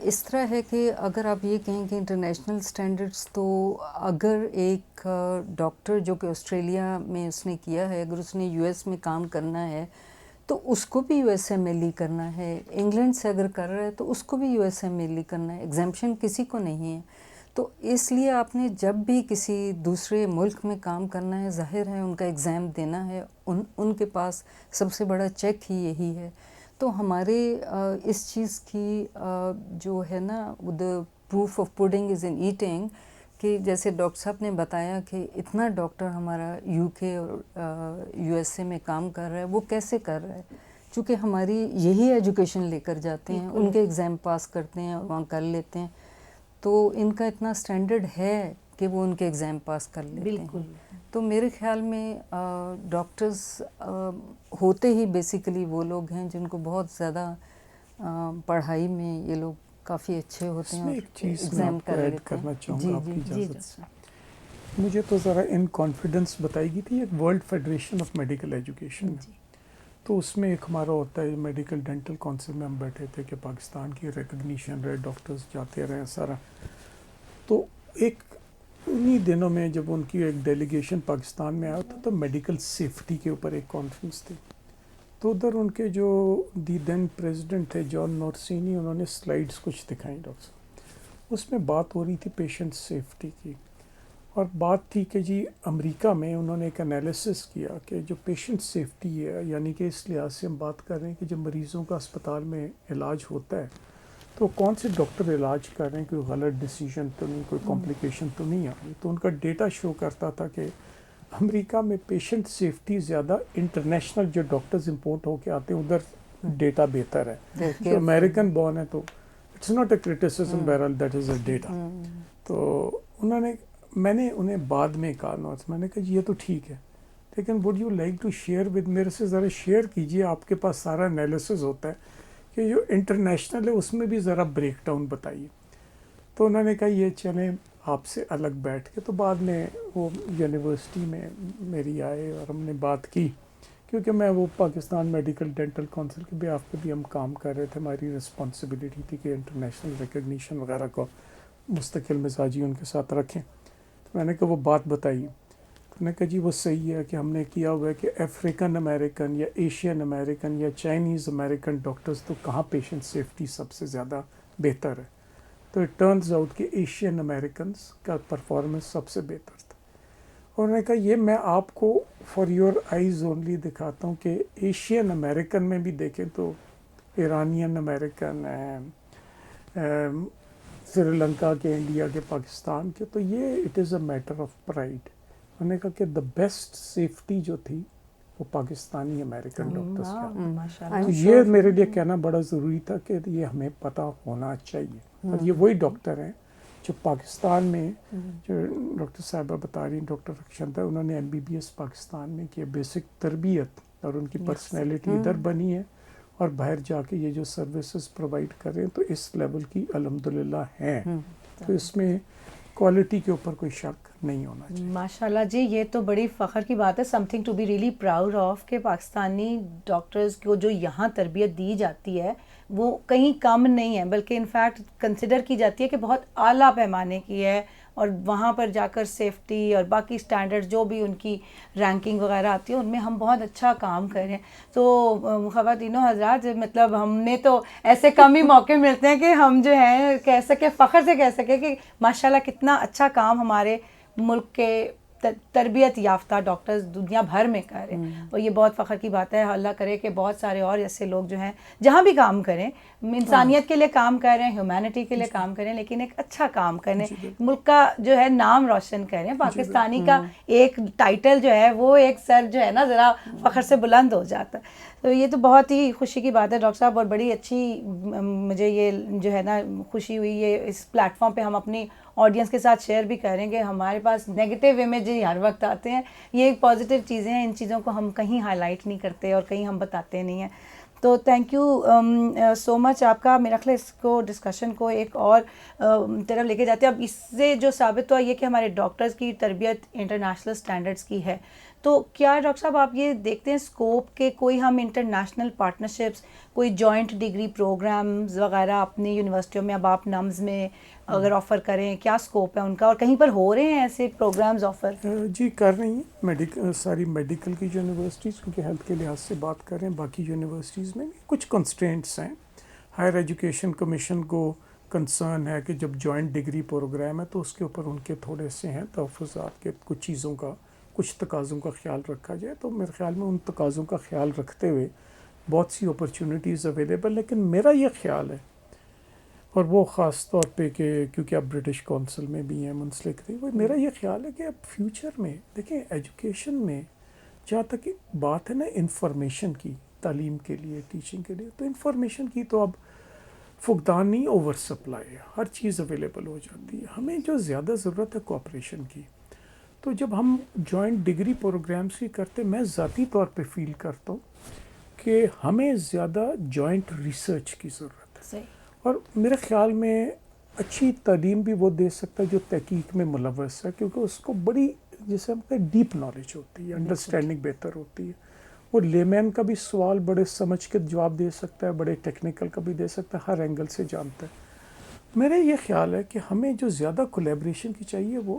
اس طرح ہے کہ اگر آپ یہ کہیں کہ انٹرنیشنل سٹینڈرڈس، تو اگر ایک ڈاکٹر جو کہ آسٹریلیا میں اس نے کیا ہے، اگر اس نے یو ایس میں کام کرنا ہے تو اس کو بھی U S M L E کرنا ہے. انگلینڈ سے اگر کر رہا ہے تو اس کو بھی U S M L E کرنا ہے. ایگزیمپشن کسی کو نہیں ہے. تو اس لیے آپ نے جب بھی کسی دوسرے ملک میں کام کرنا ہے، ظاہر ہے ان کا ایگزام دینا ہے. ان کے پاس سب سے بڑا چیک ہی یہی ہے. تو ہمارے اس چیز کی جو ہے نا، the proof of putting is in eating, کہ جیسے ڈاکٹر صاحب نے بتایا کہ اتنا ڈاکٹر ہمارا یو کے اور یو ایس اے میں کام کر رہا ہے. وہ کیسے کر رہا ہے؟ چونکہ ہماری یہی ایجوکیشن لے کر جاتے ہیں، ان کے ایگزام پاس کرتے ہیں اور وہاں کر لیتے ہیں. تو ان کا اتنا اسٹینڈرڈ ہے کہ وہ ان کے ایگزام پاس کر لیتے ہیں. تو میرے خیال میں ڈاکٹرز ہوتے ہی بیسیکلی وہ لوگ ہیں جن کو بہت زیادہ پڑھائی میں یہ لوگ کافی اچھے ہوتے ہیں. ایک چیز میں آپ کو ایڈ کرنا چاہوں گا آپ کی اجازت سے. مجھے تو ذرا ان کانفیڈنس بتائی گئی تھی ایک world federation of medical education, تو اس میں ایک ہمارا ہوتا ہے میڈیکل ڈینٹل کونسل میں ہم بیٹھے تھے کہ پاکستان کی ریکگنیشن رہے، ڈاکٹرز جاتے رہے سارا. تو ایک انہی دنوں میں جب ان کی ایک ڈیلیگیشن پاکستان میں آیا تھا تو میڈیکل سیفٹی کے اوپر ایک کانفرنس تھی. تو ادھر ان کے جو دی دین پریزیڈنٹ تھے جان نورسینی، انہوں نے سلائیڈز کچھ دکھائیں ڈاکٹر صاحب. اس میں بات ہو رہی تھی پیشنٹ سیفٹی کی، اور بات تھی کہ جی امریکہ میں انہوں نے ایک انالیسس کیا کہ جو پیشنٹ سیفٹی ہے، یعنی کہ اس لحاظ سے ہم بات کر رہے ہیں کہ جب مریضوں کا اسپتال میں علاج ہوتا ہے تو کون سے ڈاکٹر علاج کر رہے ہیں، کوئی غلط ڈیسیجن تو نہیں، کوئی کمپلیکیشن تو نہیں آ رہی. تو ان کا ڈیٹا شو کرتا تھا کہ امریکہ میں پیشنٹ سیفٹی زیادہ، انٹرنیشنل جو ڈاکٹرز امپورٹ ہو کے آتے ہیں ادھر ڈیٹا بہتر ہے. جو امریکن بورن ہے تو اٹس ناٹ اے کرٹیسزم، بہرحال دیٹ از اے ڈیٹا. تو میں نے انہیں بعد میں کہا نوٹس، میں نے کہا جی یہ تو ٹھیک ہے، لیکن would you like to share with, میرے سے ذرا شیئر کیجیے، آپ کے پاس سارا انالیسز ہوتا ہے کہ جو انٹرنیشنل ہے اس میں بھی ذرا بریک ڈاؤن بتائیے. تو انہوں نے کہا یہ چلیں آپ سے الگ بیٹھ کے. تو بعد میں وہ یونیورسٹی میں میری آئے اور ہم نے بات کی، کیونکہ میں وہ پاکستان میڈیکل ڈینٹل کونسل کے بیہاف پہ بھی ہم کام کر رہے تھے. ہماری رسپانسبلٹی تھی کہ انٹرنیشنل ریکگنیشن وغیرہ کو مستقل مزاجی ان کے ساتھ رکھیں. تو میں نے کہا وہ بات بتائی. تو نے کہا جی وہ صحیح ہے کہ ہم نے کیا ہوا ہے کہ افریقن امریکن یا ایشین امریکن یا چائنیز امریکن ڈاکٹرز تو کہاں پیشنٹ سیفٹی سب سے زیادہ بہتر ہے. تو اٹ ٹرنز آؤٹ کہ ایشین امریکنز کا پرفارمنس سب سے بہتر تھا. اور انہوں نے کہا یہ میں آپ کو فار یور آئیز اونلی دکھاتا ہوں کہ ایشین امریکن میں بھی دیکھیں تو ایرانین امریکن ہیں، سری لنکا کے، انڈیا کے، پاکستان کے. تو یہ it is a matter of pride. انہوں نے کہا کہ دا بیسٹ سیفٹی جو تھی وہ پاکستانی امریکن ڈاکٹرز کا. تو یہ میرے لیے کہنا بڑا ضروری تھا کہ یہ ہمیں پتہ ہونا چاہیے. اور یہ وہی ڈاکٹر ہیں جو پاکستان میں، جو ڈاکٹر صاحبہ بتا رہی ہیں، ڈاکٹر رخشندہ، انہوں نے MBBS پاکستان میں کیا. بیسک تربیت اور ان کی پرسنالٹی ادھر بنی ہے، اور باہر جا کے یہ جو سروسز پرووائڈ کر رہے ہیں تو اس لیول کی الحمدللہ ہیں. تو اس میں کوالٹی کے اوپر کوئی شک نہیں ہونا چاہیے. ماشاءاللہ جی، یہ تو بڑی فخر کی بات ہے، something to be really proud of, کہ پاکستانی ڈاکٹرز کو جو یہاں تربیت دی جاتی ہے وہ کہیں کم نہیں ہے، بلکہ انفیکٹ کنسیڈر کی جاتی ہے کہ بہت اعلیٰ پیمانے کی ہے. اور وہاں پر جا کر سیفٹی اور باقی سٹینڈرڈ جو بھی ان کی رینکنگ وغیرہ آتی ہے ان میں ہم بہت اچھا کام کر رہے ہیں. تو خواتینوں حضرات، مطلب ہم نے تو ایسے کم ہی موقع ملتے ہیں کہ ہم جو ہیں کہہ سکیں، فخر سے کہہ سکیں کہ ماشاءاللہ کتنا اچھا کام ہمارے ملک کے تربیت یافتہ ڈاکٹرز دنیا بھر میں کر رہے ہیں. اور یہ بہت فخر کی بات ہے. اللہ کرے کہ بہت سارے اور ایسے لوگ جو ہیں جہاں بھی کام کریں، انسانیت کے لیے کام کر رہے ہیں، ہیومینٹی کے لیے کام کریں، لیکن ایک اچھا کام کریں، ملک کا جو ہے نام روشن کریں. پاکستانی کا ایک ٹائٹل جو ہے وہ ایک سر جو ہے نا ذرا فخر سے بلند ہو جاتا ہے. تو یہ تو بہت ہی خوشی کی بات ہے ڈاکٹر صاحب، اور بڑی اچھی مجھے یہ جو ہے نا خوشی ہوئی یہ اس پلیٹ فارم پہ ہم اپنی آڈینس کے ساتھ شیئر بھی کریں گے. ہمارے پاس نیگیٹو امیج ہر وقت آتے ہیں، یہ پازیٹیو چیزیں ہیں، ان چیزوں کو ہم کہیں ہائی لائٹ نہیں کرتے اور کہیں ہم بتاتے نہیں ہیں. تو تھینک یو سو مچ آپ کا. میرا خیال ہے اس کو ڈسکشن کو ایک اور طرف لے کے جاتے ہیں. اب اس سے جو ثابت ہوا یہ کہ ہمارے ڈاکٹرز کی تربیت انٹرنیشنل اسٹینڈرڈس کی ہے, تو کیا ڈاکٹر صاحب آپ یہ دیکھتے ہیں اسکوپ کے کوئی ہم انٹرنیشنل پارٹنرشپس, کوئی جوائنٹ ڈگری پروگرامز وغیرہ اپنی یونیورسٹیوں میں اب آپ نمز میں اگر آفر کریں, کیا اسکوپ ہے ان کا, اور کہیں پر ہو رہے ہیں ایسے پروگرامز آفر؟ جی کر رہی ہیں ساری میڈیکل کی یونیورسٹیز, کیونکہ ہیلتھ کے لحاظ سے بات کریں, باقی یونیورسٹیز میں بھی کچھ کنسٹرینٹس ہیں. ہائر ایجوکیشن کمیشن کو کنسرن ہے کہ جب جوائنٹ ڈگری پروگرام ہے تو اس کے اوپر ان کے تھوڑے سے ہیں تحفظات کے, کچھ چیزوں کا, کچھ تقاضوں کا خیال رکھا جائے. تو میرے خیال میں ان تقاضوں کا خیال رکھتے ہوئے بہت سی اپرچونیٹیز اویلیبل. لیکن میرا یہ خیال ہے, اور وہ خاص طور پہ کہ کیونکہ آپ برٹش کونسل میں بھی ہیں منسلک رہی, وہ میرا یہ خیال ہے کہ اب فیوچر میں دیکھیں ایجوکیشن میں جہاں تک بات ہے نا انفارمیشن کی, تعلیم کے لیے, ٹیچنگ کے لیے, تو انفارمیشن کی تو اب فقدان نہیں, اوور سپلائی ہے, ہر چیز اویلیبل ہو جاتی ہے. ہمیں جو زیادہ ضرورت ہے کوآپریشن کی. تو جب ہم جوائنٹ ڈگری پروگرامس کی کرتے, میں ذاتی طور پہ فیل کرتا ہوں کہ ہمیں زیادہ جوائنٹ ریسرچ کی ضرورت ہے. صحیح. اور میرے خیال میں اچھی تعلیم بھی وہ دے سکتا ہے جو تحقیق میں ملوث ہے, کیونکہ اس کو بڑی جیسے ہم کہتے ہیں ڈیپ نالج ہوتی ہے, انڈرسٹینڈنگ بہتر ہوتی ہے. وہ لیمین کا بھی سوال بڑے سمجھ کے جواب دے سکتا ہے, بڑے ٹیکنیکل کا بھی دے سکتا ہے, ہر اینگل سے جانتا ہے. میرا یہ خیال ہے کہ ہمیں جو زیادہ کولیبریشن کی چاہیے وہ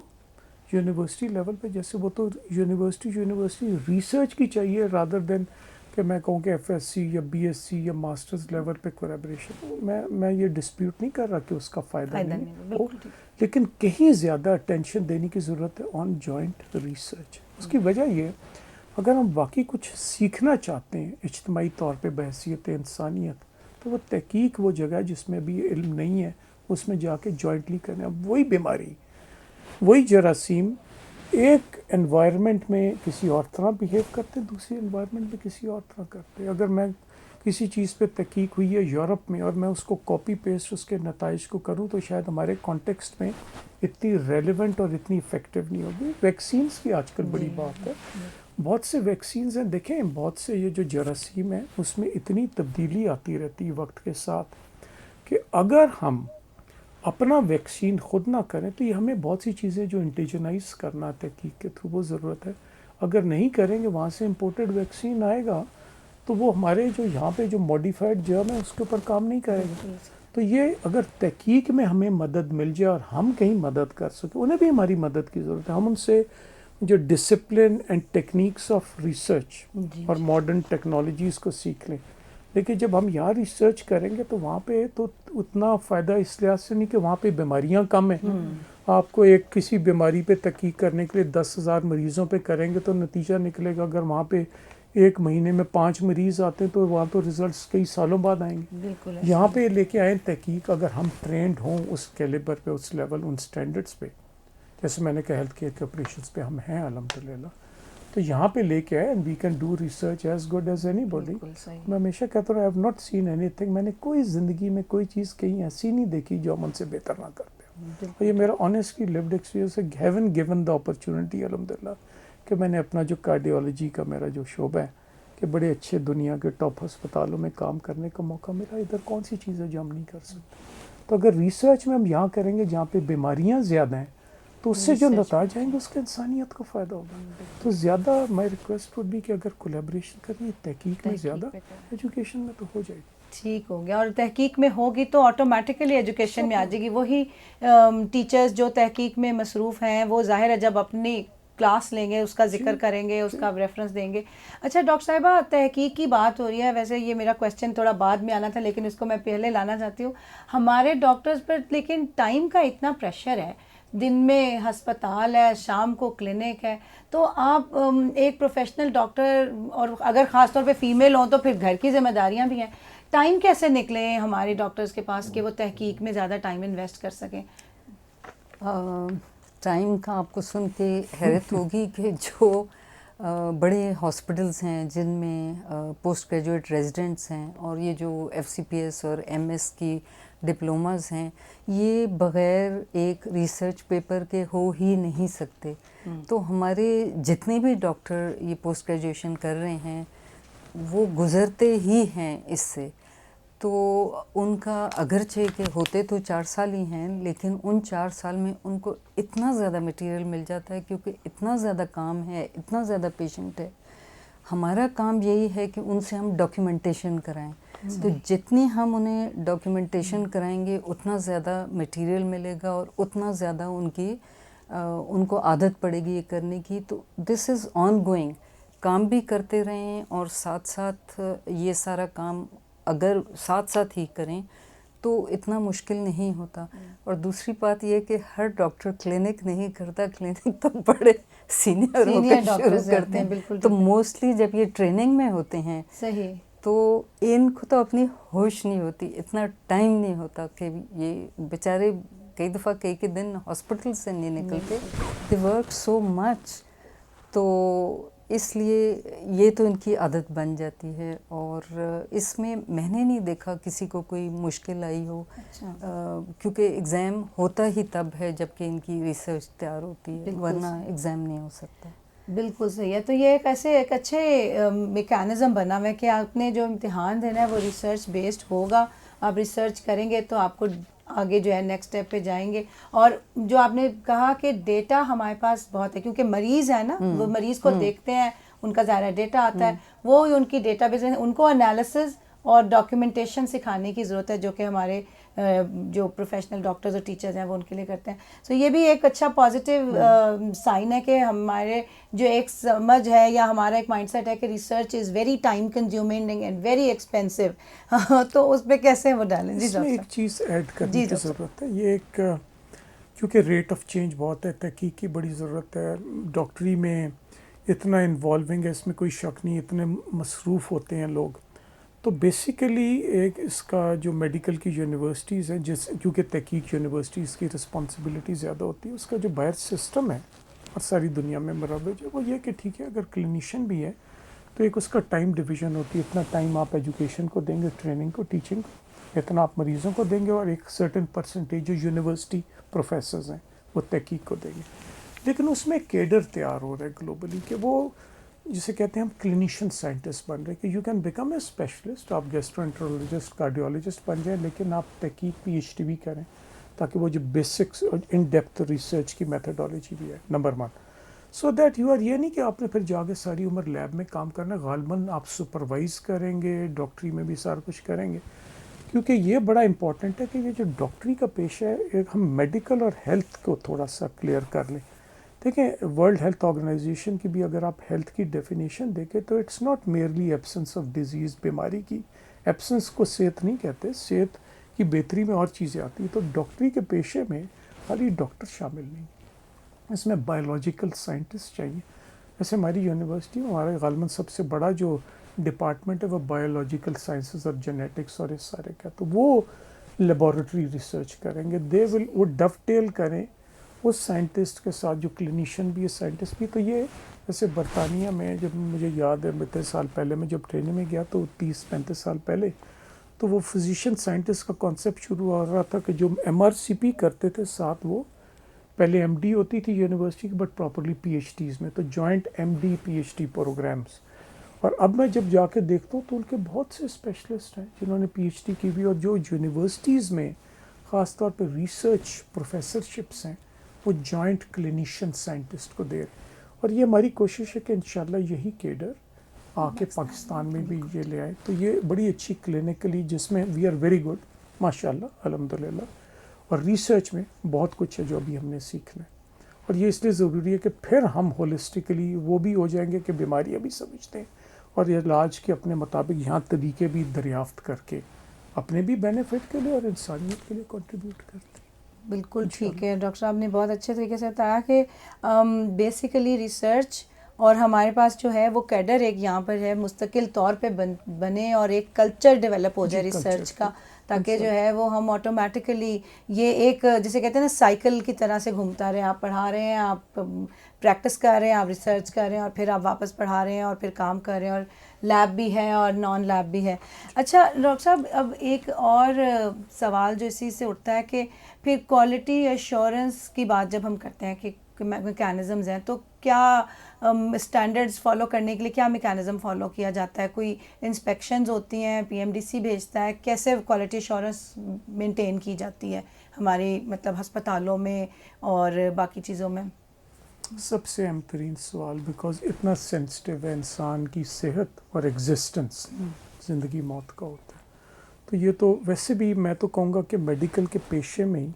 یونیورسٹی لیول پہ, جیسے وہ تو یونیورسٹی ریسرچ کی چاہیے رادر دین کہ میں کہوں کہ ایف ایس سی یا بی ایس سی یا ماسٹرز لیول پہ کولیبریشن. میں یہ ڈسپیوٹ نہیں کر رہا کہ اس کا فائدہ نہیں ہو, لیکن کہیں زیادہ اٹینشن دینے کی ضرورت ہے آن جوائنٹ ریسرچ. اس کی وجہ یہ, اگر ہم واقعی کچھ سیکھنا چاہتے ہیں اجتماعی طور پہ بحیثیت انسانیت, تو وہ تحقیق وہ جگہ ہے جس میں بھی علم نہیں ہے, اس میں جا کے جوائنٹلی کریں. اب وہی بیماری, وہی جراثیم ایک انوائرمنٹ میں کسی اور طرح بیہیو کرتے, دوسری انوائرمنٹ میں کسی اور طرح کرتے. اگر میں کسی چیز پہ تحقیق ہوئی ہے یورپ میں اور میں اس کو کاپی پیسٹ اس کے نتائج کو کروں, تو شاید ہمارے کانٹیکسٹ میں اتنی ریلیونٹ اور اتنی افیکٹو نہیں ہوگی. ویکسینز کی آج کل بڑی بات ہے, بہت سے ویکسینز ہیں, دیکھیں بہت سے یہ جو جراثیم ہیں اس میں اتنی تبدیلی آتی رہتی ہے وقت کے ساتھ, کہ اگر ہم اپنا ویکسین خود نہ کریں تو یہ ہمیں بہت سی چیزیں جو انڈیجنائز کرنا تحقیق کے تھرو وہ ضرورت ہے. اگر نہیں کریں گے, وہاں سے امپورٹڈ ویکسین آئے گا تو وہ ہمارے جو یہاں پہ جو ماڈیفائڈ جرم ہے اس کے اوپر کام نہیں کرے گا. تو یہ اگر تحقیق میں ہمیں مدد مل جائے اور ہم کہیں مدد کر سکیں, انہیں بھی ہماری مدد کی ضرورت ہے. ہم ان سے جو discipline and techniques of research اور ماڈرن ٹیکنالوجیز کو سیکھ لیں. لیکن جب ہم یہاں ریسرچ کریں گے تو وہاں پہ تو اتنا فائدہ اس لحاظ سے نہیں کہ وہاں پہ بیماریاں کم ہیں. آپ کو ایک کسی بیماری پہ تحقیق کرنے کے لیے 10,000 مریضوں پہ کریں گے تو نتیجہ نکلے گا. اگر وہاں پہ ایک مہینے میں 5 مریض آتے ہیں تو وہاں تو ریزلٹس کئی سالوں بعد آئیں گے. بالکل یہاں پہ لے کے آئیں تحقیق, اگر ہم ٹرینڈ ہوں اس کیلیبر پہ, اس لیول, ان سٹینڈرڈس پہ, جیسے میں نے کہا ہیلتھ کیئر کے آپریشنس پہ ہم ہیں الحمدللہ, تو یہاں پہ لے کے آئے and we can do research as good as anybody. میں ہمیشہ کہتا ہوں I have not seen anything, میں نے کوئی زندگی میں کوئی چیز کہیں ایسی نہیں دیکھی جو ہم ان سے بہتر نہ کرتے. اور یہ میرا آنیسٹلی لیوڈ ایکسپیرینس ہے. ہیون گیون دا اپرچونٹی الحمدللہ کہ میں نے اپنا جو کارڈیولوجی کا میرا جو شعبہ ہے کہ بڑے اچھے دنیا کے ٹاپ ہسپتالوں میں کام کرنے کا موقع ملا. ادھر کون سی چیز ہے جو ہم نہیں کر سکتے. تو اگر ریسرچ میں ہم یہاں کریں گے جہاں پہ بیماریاں زیادہ ہیں, تو اس سے جو نتائج آئیں گے اس کے انسانیت کو فائدہ ہوگا. تو زیادہ مائی ریکویسٹ وڈ بی کہ اگر کولیبریشن کریں تحقیق میں زیادہ, ایجوکیشن میں تو ہو جائے گی. ٹھیک ہو گیا. اور تحقیق میں ہوگی تو آٹومیٹیکلی ایجوکیشن میں آ جائے گی. وہی ٹیچرز جو تحقیق میں مصروف ہیں وہ ظاہر ہے جب اپنی کلاس لیں گے اس کا ذکر کریں گے, اس کا ریفرنس دیں گے. اچھا ڈاکٹر صاحبہ, تحقیق کی بات ہو رہی ہے, ویسے یہ میرا کویسچن تھوڑا بعد میں آنا تھا لیکن اس کو میں پہلے لانا چاہتی ہوں. ہمارے ڈاکٹرز پر لیکن ٹائم کا اتنا پریشر ہے, دن میں ہسپتال ہے, شام کو کلینک ہے, تو آپ ایک پروفیشنل ڈاکٹر, اور اگر خاص طور پہ فیمیل ہوں تو پھر گھر کی ذمہ داریاں بھی ہیں, ٹائم کیسے نکلیں ہمارے ڈاکٹرز کے پاس کہ وہ تحقیق میں زیادہ ٹائم انویسٹ کر سکیں؟ ٹائم کا آپ کو سن کے حیرت ہوگی کہ جو بڑے ہاسپٹلس ہیں جن میں پوسٹ گریجویٹ ریزیڈنٹس ہیں, اور یہ جو ایف سی پی ایس اور ایم ایس کی ڈپلوماز ہیں, یہ بغیر ایک ریسرچ پیپر کے ہو ہی نہیں سکتے. تو ہمارے جتنے بھی ڈاکٹر یہ پوسٹ گریجویشن کر رہے ہیں وہ گزرتے ہی ہیں اس سے. تو ان کا اگرچہ کہ ہوتے تو 4 سال ہی ہیں، لیکن ان 4 سال میں ان کو اتنا زیادہ مٹیریل مل جاتا ہے کیونکہ اتنا زیادہ کام ہے، اتنا زیادہ پیشنٹ ہے. ہمارا کام یہی ہے کہ ان سے ہم ڈاکیومنٹیشن کرائیں. تو جتنی ہم انہیں ڈاکیومنٹیشن کرائیں گے اتنا زیادہ مٹیریل ملے گا اور اتنا زیادہ ان کو عادت پڑے گی یہ کرنے کی. تو دس از آن گوئنگ، کام بھی کرتے رہیں اور ساتھ ساتھ یہ سارا کام اگر ساتھ ساتھ ہی کریں تو اتنا مشکل نہیں ہوتا. اور دوسری بات یہ کہ ہر ڈاکٹر کلینک نہیں کرتا، کلینک تو بڑے سینئر ہو کے شروع کرتے ہیں. تو موسٹلی جب یہ ٹریننگ میں ہوتے ہیں صحیح تو ان کو تو اپنی ہوش نہیں ہوتی، اتنا ٹائم نہیں ہوتا کہ یہ بیچارے کئی دفعہ کئی دن ہاسپٹل سے نہیں نکلتے. دے ورک سو مچ. تو اس لیے یہ تو ان کی عادت بن جاتی ہے. اور اس میں نے نہیں دیکھا کسی کو کوئی مشکل آئی ہو. کیونکہ ایگزام ہوتا ہی تب ہے جب کہ ان کی ریسرچ تیار ہوتی ہے، ورنہ ایگزام نہیں ہو سکتا. بالکل صحیح ہے. تو یہ ایک اچھے میکانزم بنا ہوا ہے کہ آپ نے جو امتحان دینا ہے وہ ریسرچ بیسڈ ہوگا. آپ ریسرچ کریں گے تو آپ کو آگے جو ہے نیکسٹ اسٹیپ پہ جائیں گے. اور جو آپ نے کہا کہ ڈیٹا ہمارے پاس بہت ہے کیونکہ مریض ہے نا، وہ مریض کو دیکھتے ہیں، ان کا ظاہر ڈیٹا آتا ہے، وہ ان کی ڈیٹا بیس، ان کو انالیسز اور ڈاکیومنٹیشن سکھانے کی ضرورت ہے جو کہ ہمارے جو پروفیشنل ڈاکٹرز اور ٹیچرز ہیں وہ ان کے لیے کرتے ہیں. سو یہ بھی ایک اچھا پازیٹیو سائن ہے کہ ہمارے جو ایک سمجھ ہے یا ہمارا ایک مائنڈ سیٹ ہے کہ research is very time consuming and very expensive. تو اس پہ کیسے وہ ڈالیں؟ جی اس میں ایک چیز ایڈ کرنے کی ضرورت ہے. یہ ایک کیونکہ ریٹ آف چینج بہت ہے، تحقیق کی بڑی ضرورت ہے. ڈاکٹری میں اتنا انوالونگ ہے، اس میں کوئی شک نہیں، اتنے مصروف ہوتے ہیں لوگ. تو بیسیکلی ایک اس کا جو میڈیکل کی یونیورسٹیز ہیں، کیونکہ تحقیق یونیورسٹیز کی رسپانسبلٹی زیادہ ہوتی ہے، اس کا جو باہر سسٹم ہے اور ساری دنیا میں مروج ہے وہ یہ کہ ٹھیک ہے اگر کلینیشین بھی ہے تو ایک اس کا ٹائم ڈویژن ہوتی ہے. اتنا ٹائم آپ ایجوکیشن کو دیں گے، ٹریننگ کو، ٹیچنگ کو، اتنا آپ مریضوں کو دیں گے، اور ایک سرٹن پرسنٹیج جو یونیورسٹی پروفیسرز ہیں وہ تحقیق کو دیں گے. لیکن اس میں کیڈر تیار ہو رہا ہے گلوبلی کہ وہ جسے کہتے ہیں ہم کلینیشین سائنٹسٹ بن رہے ہیں کہ you can become a specialist. آپ گیسٹرو کارڈیولوجسٹ بن جائیں لیکن آپ تحقیق پی ایچ ڈی بھی کریں تاکہ وہ جو بیسکس ان ڈیپتھ ریسرچ کی میتھڈالوجی بھی ہے. Number 1 so that you are, یہ نہیں کہ آپ نے پھر جا کے ساری عمر لیب میں کام کرنا. غالباً آپ سپروائز کریں گے، ڈاکٹری میں بھی سارا کچھ کریں گے. کیونکہ یہ بڑا امپورٹنٹ ہے کہ یہ جو ڈاکٹری کا پیشہ ہے، ایک ہم میڈیکل اور ہیلتھ کو تھوڑا سا کلیئر کر لیں. دیکھیں ورلڈ ہیلتھ آرگنائزیشن کی بھی اگر آپ ہیلتھ کی ڈیفینیشن دیکھیں تو it's not merely absence of disease, بیماری کی ایبسنس کو صحت نہیں کہتے. صحت کی بہتری میں اور چیزیں آتی ہیں. تو ڈاکٹری کے پیشے میں خالی ڈاکٹر شامل نہیں، اس میں بایولوجیکل سائنٹسٹ چاہیے. جیسے ہماری یونیورسٹی میں ہمارا غالباً سب سے بڑا جو ڈپارٹمنٹ ہے وہ بایولوجیکل سائنسز اور جینیٹکس اور اس سارے کا. تو وہ لیبارٹری ریسرچ کریں گے. وہ ڈو ٹیل کریں اس سائنٹسٹ کے ساتھ جو کلینیشین بھی ہے، سائنٹسٹ بھی. تو یہ جیسے برطانیہ میں جب مجھے یاد ہے 30 سال پہلے میں جب ٹریننگ میں گیا تو 30-35 سال پہلے تو وہ فزیشین سائنٹسٹ کا کانسیپٹ شروع ہو رہا تھا کہ جو MRCP کرتے تھے ساتھ وہ پہلے MD ہوتی تھی یونیورسٹی کی بٹ پراپرلی PhDs میں، تو جوائنٹ MD PhD پروگرامز. اور اب میں جب جا کے دیکھتا ہوں تو ان کے بہت سے اسپیشلسٹ ہیں جنہوں نے PhD کی بھی، اور جو یونیورسٹیز میں خاص طور پہ ریسرچ پروفیسرشپس ہیں وہ جوائنٹ کلینیشین سائنٹسٹ کو دے رہے. اور یہ ہماری کوشش ہے کہ انشاءاللہ یہی کیڈر آ کے پاکستان میں بھی یہ لے آئے. تو یہ بڑی اچھی کلینکلی جس میں وی آر ویری گڈ ماشاءاللہ الحمدللہ. اور ریسرچ میں بہت کچھ ہے جو ابھی ہم نے سیکھنا ہے. اور یہ اس لیے ضروری ہے کہ پھر ہم ہولسٹکلی وہ بھی ہو جائیں گے کہ بیماریاں بھی سمجھتے ہیں اور یہ علاج کے اپنے مطابق یہاں طریقے بھی دریافت کر کے اپنے بھی بینیفٹ کے لیے اور انسانیت کے لیے کنٹریبیوٹ کرتے ہیں. بالکل ٹھیک ہے ڈاکٹر صاحب نے بہت اچھے طریقے سے بتایا کہ بیسیکلی ریسرچ اور ہمارے پاس جو ہے وہ کیڈر ایک یہاں پر ہے مستقل طور پہ بنے اور ایک کلچر ڈیولپ ہو جائے ریسرچ کا، تاکہ جو ہے وہ ہم آٹومیٹیکلی یہ ایک جسے کہتے ہیں نا سائیکل کی طرح سے گھومتا رہے. آپ پڑھا رہے ہیں، آپ پریکٹس کر رہے ہیں، آپ ریسرچ کر رہے ہیں، اور پھر آپ واپس پڑھا رہے ہیں اور پھر کام کر رہے ہیں. اور لیب بھی ہے اور نان لیب بھی ہے. اچھا ڈاکٹر صاحب, اب ایک اور سوال جو اسی سے اٹھتا ہے کہ پھر کوالٹی ایشورنس کی بات جب ہم کرتے ہیں کہ میکینزمز ہیں, تو کیا اسٹینڈرڈز فالو کرنے کے لیے کیا میکینزم فالو کیا جاتا ہے؟ کوئی انسپیکشنز ہوتی ہیں, PMDC بھیجتا ہے, کیسے کوالٹی ایشورنس مینٹین کی جاتی ہے ہماری مطلب ہسپتالوں میں اور باقی چیزوں میں؟ سب سے اہم ترین سوال, بیکاز اتنا سینسٹیو ہے انسان کی صحت اور ایگزسٹنس, زندگی موت کا ہوتا ہے. تو یہ تو ویسے بھی میں تو کہوں گا کہ میڈیکل کے پیشے میں ہی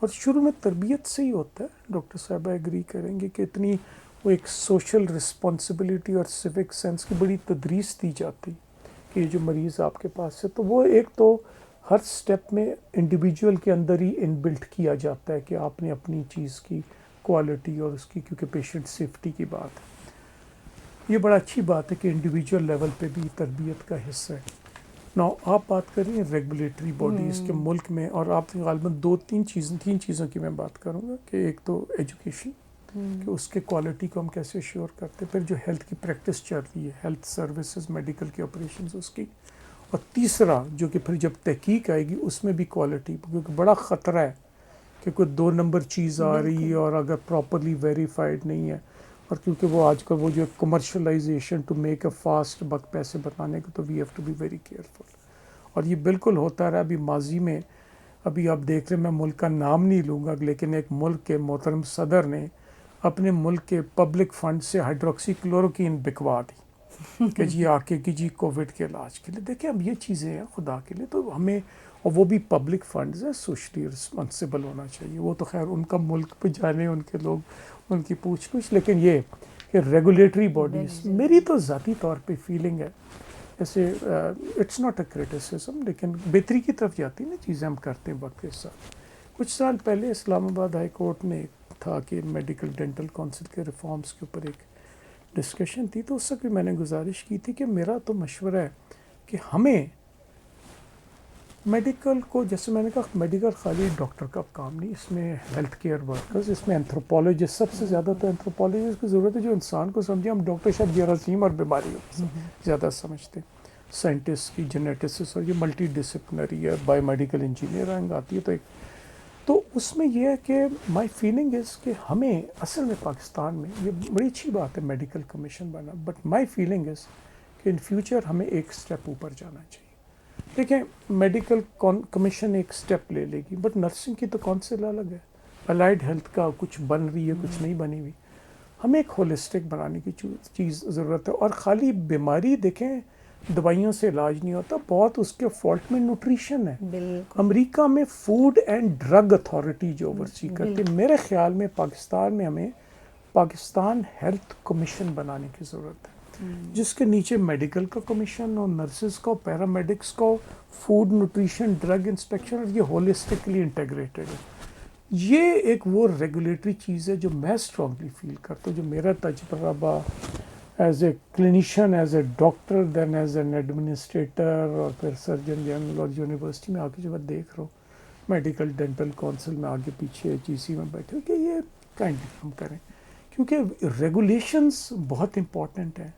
اور شروع میں تربیت سے ہی ہوتا ہے. ڈاکٹر صاحبہ ایگری کریں گے کہ اتنی وہ ایک سوشل رسپانسبلٹی اور سیوک سینس کی بڑی تدریس دی جاتی کہ یہ جو مریض آپ کے پاس ہے, تو وہ ایک تو ہر سٹیپ میں انڈیویجول کے اندر ہی ان بلٹ کیا جاتا ہے کہ آپ نے اپنی چیز کی کوالٹی اور اس کی, کیونکہ پیشنٹ سیفٹی کی بات ہے. یہ بڑا اچھی بات ہے کہ انڈیویجول لیول پہ بھی تربیت کا حصہ ہے. نا آپ بات کر رہی ہیں ریگولیٹری باڈیز کے ملک میں, اور آپ غالباً تین چیزوں کی میں بات کروں گا کہ ایک تو ایجوکیشن کہ اس کے کوالٹی کو ہم کیسے ایشور کرتے ہیں, پھر جو ہیلتھ کی پریکٹس چل رہی ہے, ہیلتھ سروسز, میڈیکل کے آپریشنز اس کی, اور تیسرا جو کہ پھر جب تحقیق آئے گی اس میں بھی کوالٹی, کیونکہ بڑا خطرہ ہے کہ کوئی 2 نمبر چیز آ رہی ہے اور اگر پراپرلی ویریفائڈ نہیں ہے, اور کیونکہ وہ آج کل وہ جو commercialization to make a fast buck پیسے بتانے کو, تو we have to be very careful. اور یہ بالکل ہوتا رہا. ابھی ماضی میں ابھی آپ دیکھ رہے, میں ملک کا نام نہیں لوں گا, لیکن ایک ملک کے محترم صدر نے اپنے ملک کے پبلک فنڈ سے ہائیڈروکسی کلوروکین بکوا دی کہ جی آ کے جی کووڈ کے علاج کے لیے. دیکھیں اب یہ چیزیں ہیں خدا کے لیے, تو ہمیں, اور وہ بھی پبلک فنڈز ہیں, سوشلی رسپانسیبل ہونا چاہیے. وہ تو خیر ان کا ملک پہ جانے, ان کے لوگ, ان کی پوچھ گچھ. لیکن یہ کہ ریگولیٹری باڈیز, میری تو ذاتی طور پہ فیلنگ ہے جیسے اٹس ناٹ اے کریٹیسزم, لیکن بہتری کی طرف جاتی نا چیزیں ہم کرتے ہیں وقت کے ساتھ. کچھ سال پہلے اسلام آباد ہائی کورٹ نے تھا کہ میڈیکل ڈینٹل کونسل کے ریفارمز کے اوپر ایک ڈسکشن تھی, تو اس وقت میں نے گزارش کی تھی کہ میرا تو مشورہ ہے کہ ہمیں میڈیکل کو, جیسے میں نے کہا میڈیکل خالی ڈاکٹر کا کام نہیں, اس میں ہیلتھ کیئر ورکرز, اس میں اینتھروپولوجسٹ, سب سے زیادہ تو اینتھروپولوجسٹ کی ضرورت ہے جو انسان کو سمجھے. ہم ڈاکٹر شاید جراثیم اور بیماریوں زیادہ سمجھتے ہیں, سائنٹسٹ کی جینیٹسٹ, اور یہ ملٹی ڈسپلنری ہے, بایو میڈیکل انجینئرنگ آتی ہے. تو اس میں یہ ہے کہ مائی فیلنگ از کہ ہمیں اصل میں پاکستان میں یہ بڑی اچھی بات ہے میڈیکل کمیشن بنا, بٹ مائی فیلنگ از کہ ان فیوچر ہمیں ایک سٹیپ اوپر جانا چاہیے. دیکھیں میڈیکل کمیشن ایک سٹیپ لے لے گی, بٹ نرسنگ کی تو کونسل الگ ہے, الائڈ ہیلتھ کا کچھ بن رہی ہے, کچھ نہیں بنی ہوئی. ہمیں ایک ہولسٹک بنانے کی چیز ضرورت ہے. اور خالی بیماری دیکھیں دوائیوں سے علاج نہیں ہوتا, بہت اس کے فالٹ میں نیوٹریشن ہے. امریکہ میں فوڈ اینڈ ڈرگ اتھارٹی جو اوورسی کرتی ہے, میرے خیال میں پاکستان میں ہمیں پاکستان ہیلتھ کمیشن بنانے کی ضرورت ہے, جس کے نیچے میڈیکل کا کمیشن اور نرسز کو, پیرامیڈکس کو, فوڈ نیوٹریشن ڈرگ انسپیکشن, اور یہ ہولسٹکلی انٹیگریٹڈ ہے. یہ ایک وہ ریگولیٹری چیز ہے جو میں اسٹرانگلی فیل کرتا ہوں, جو میرا تجربہ as a clinician, as a doctor, then as an administrator, اور پھر سرجن جنرل, اور یونیورسٹی میں آ کے جو میں دیکھ رہا ہوں میڈیکل ڈینٹل کونسل میں آگے پیچھے GC میں بیٹھے کہ یہ کائنڈلی ہم کریں, کیونکہ ریگولیشنز بہت امپورٹنٹ ہیں.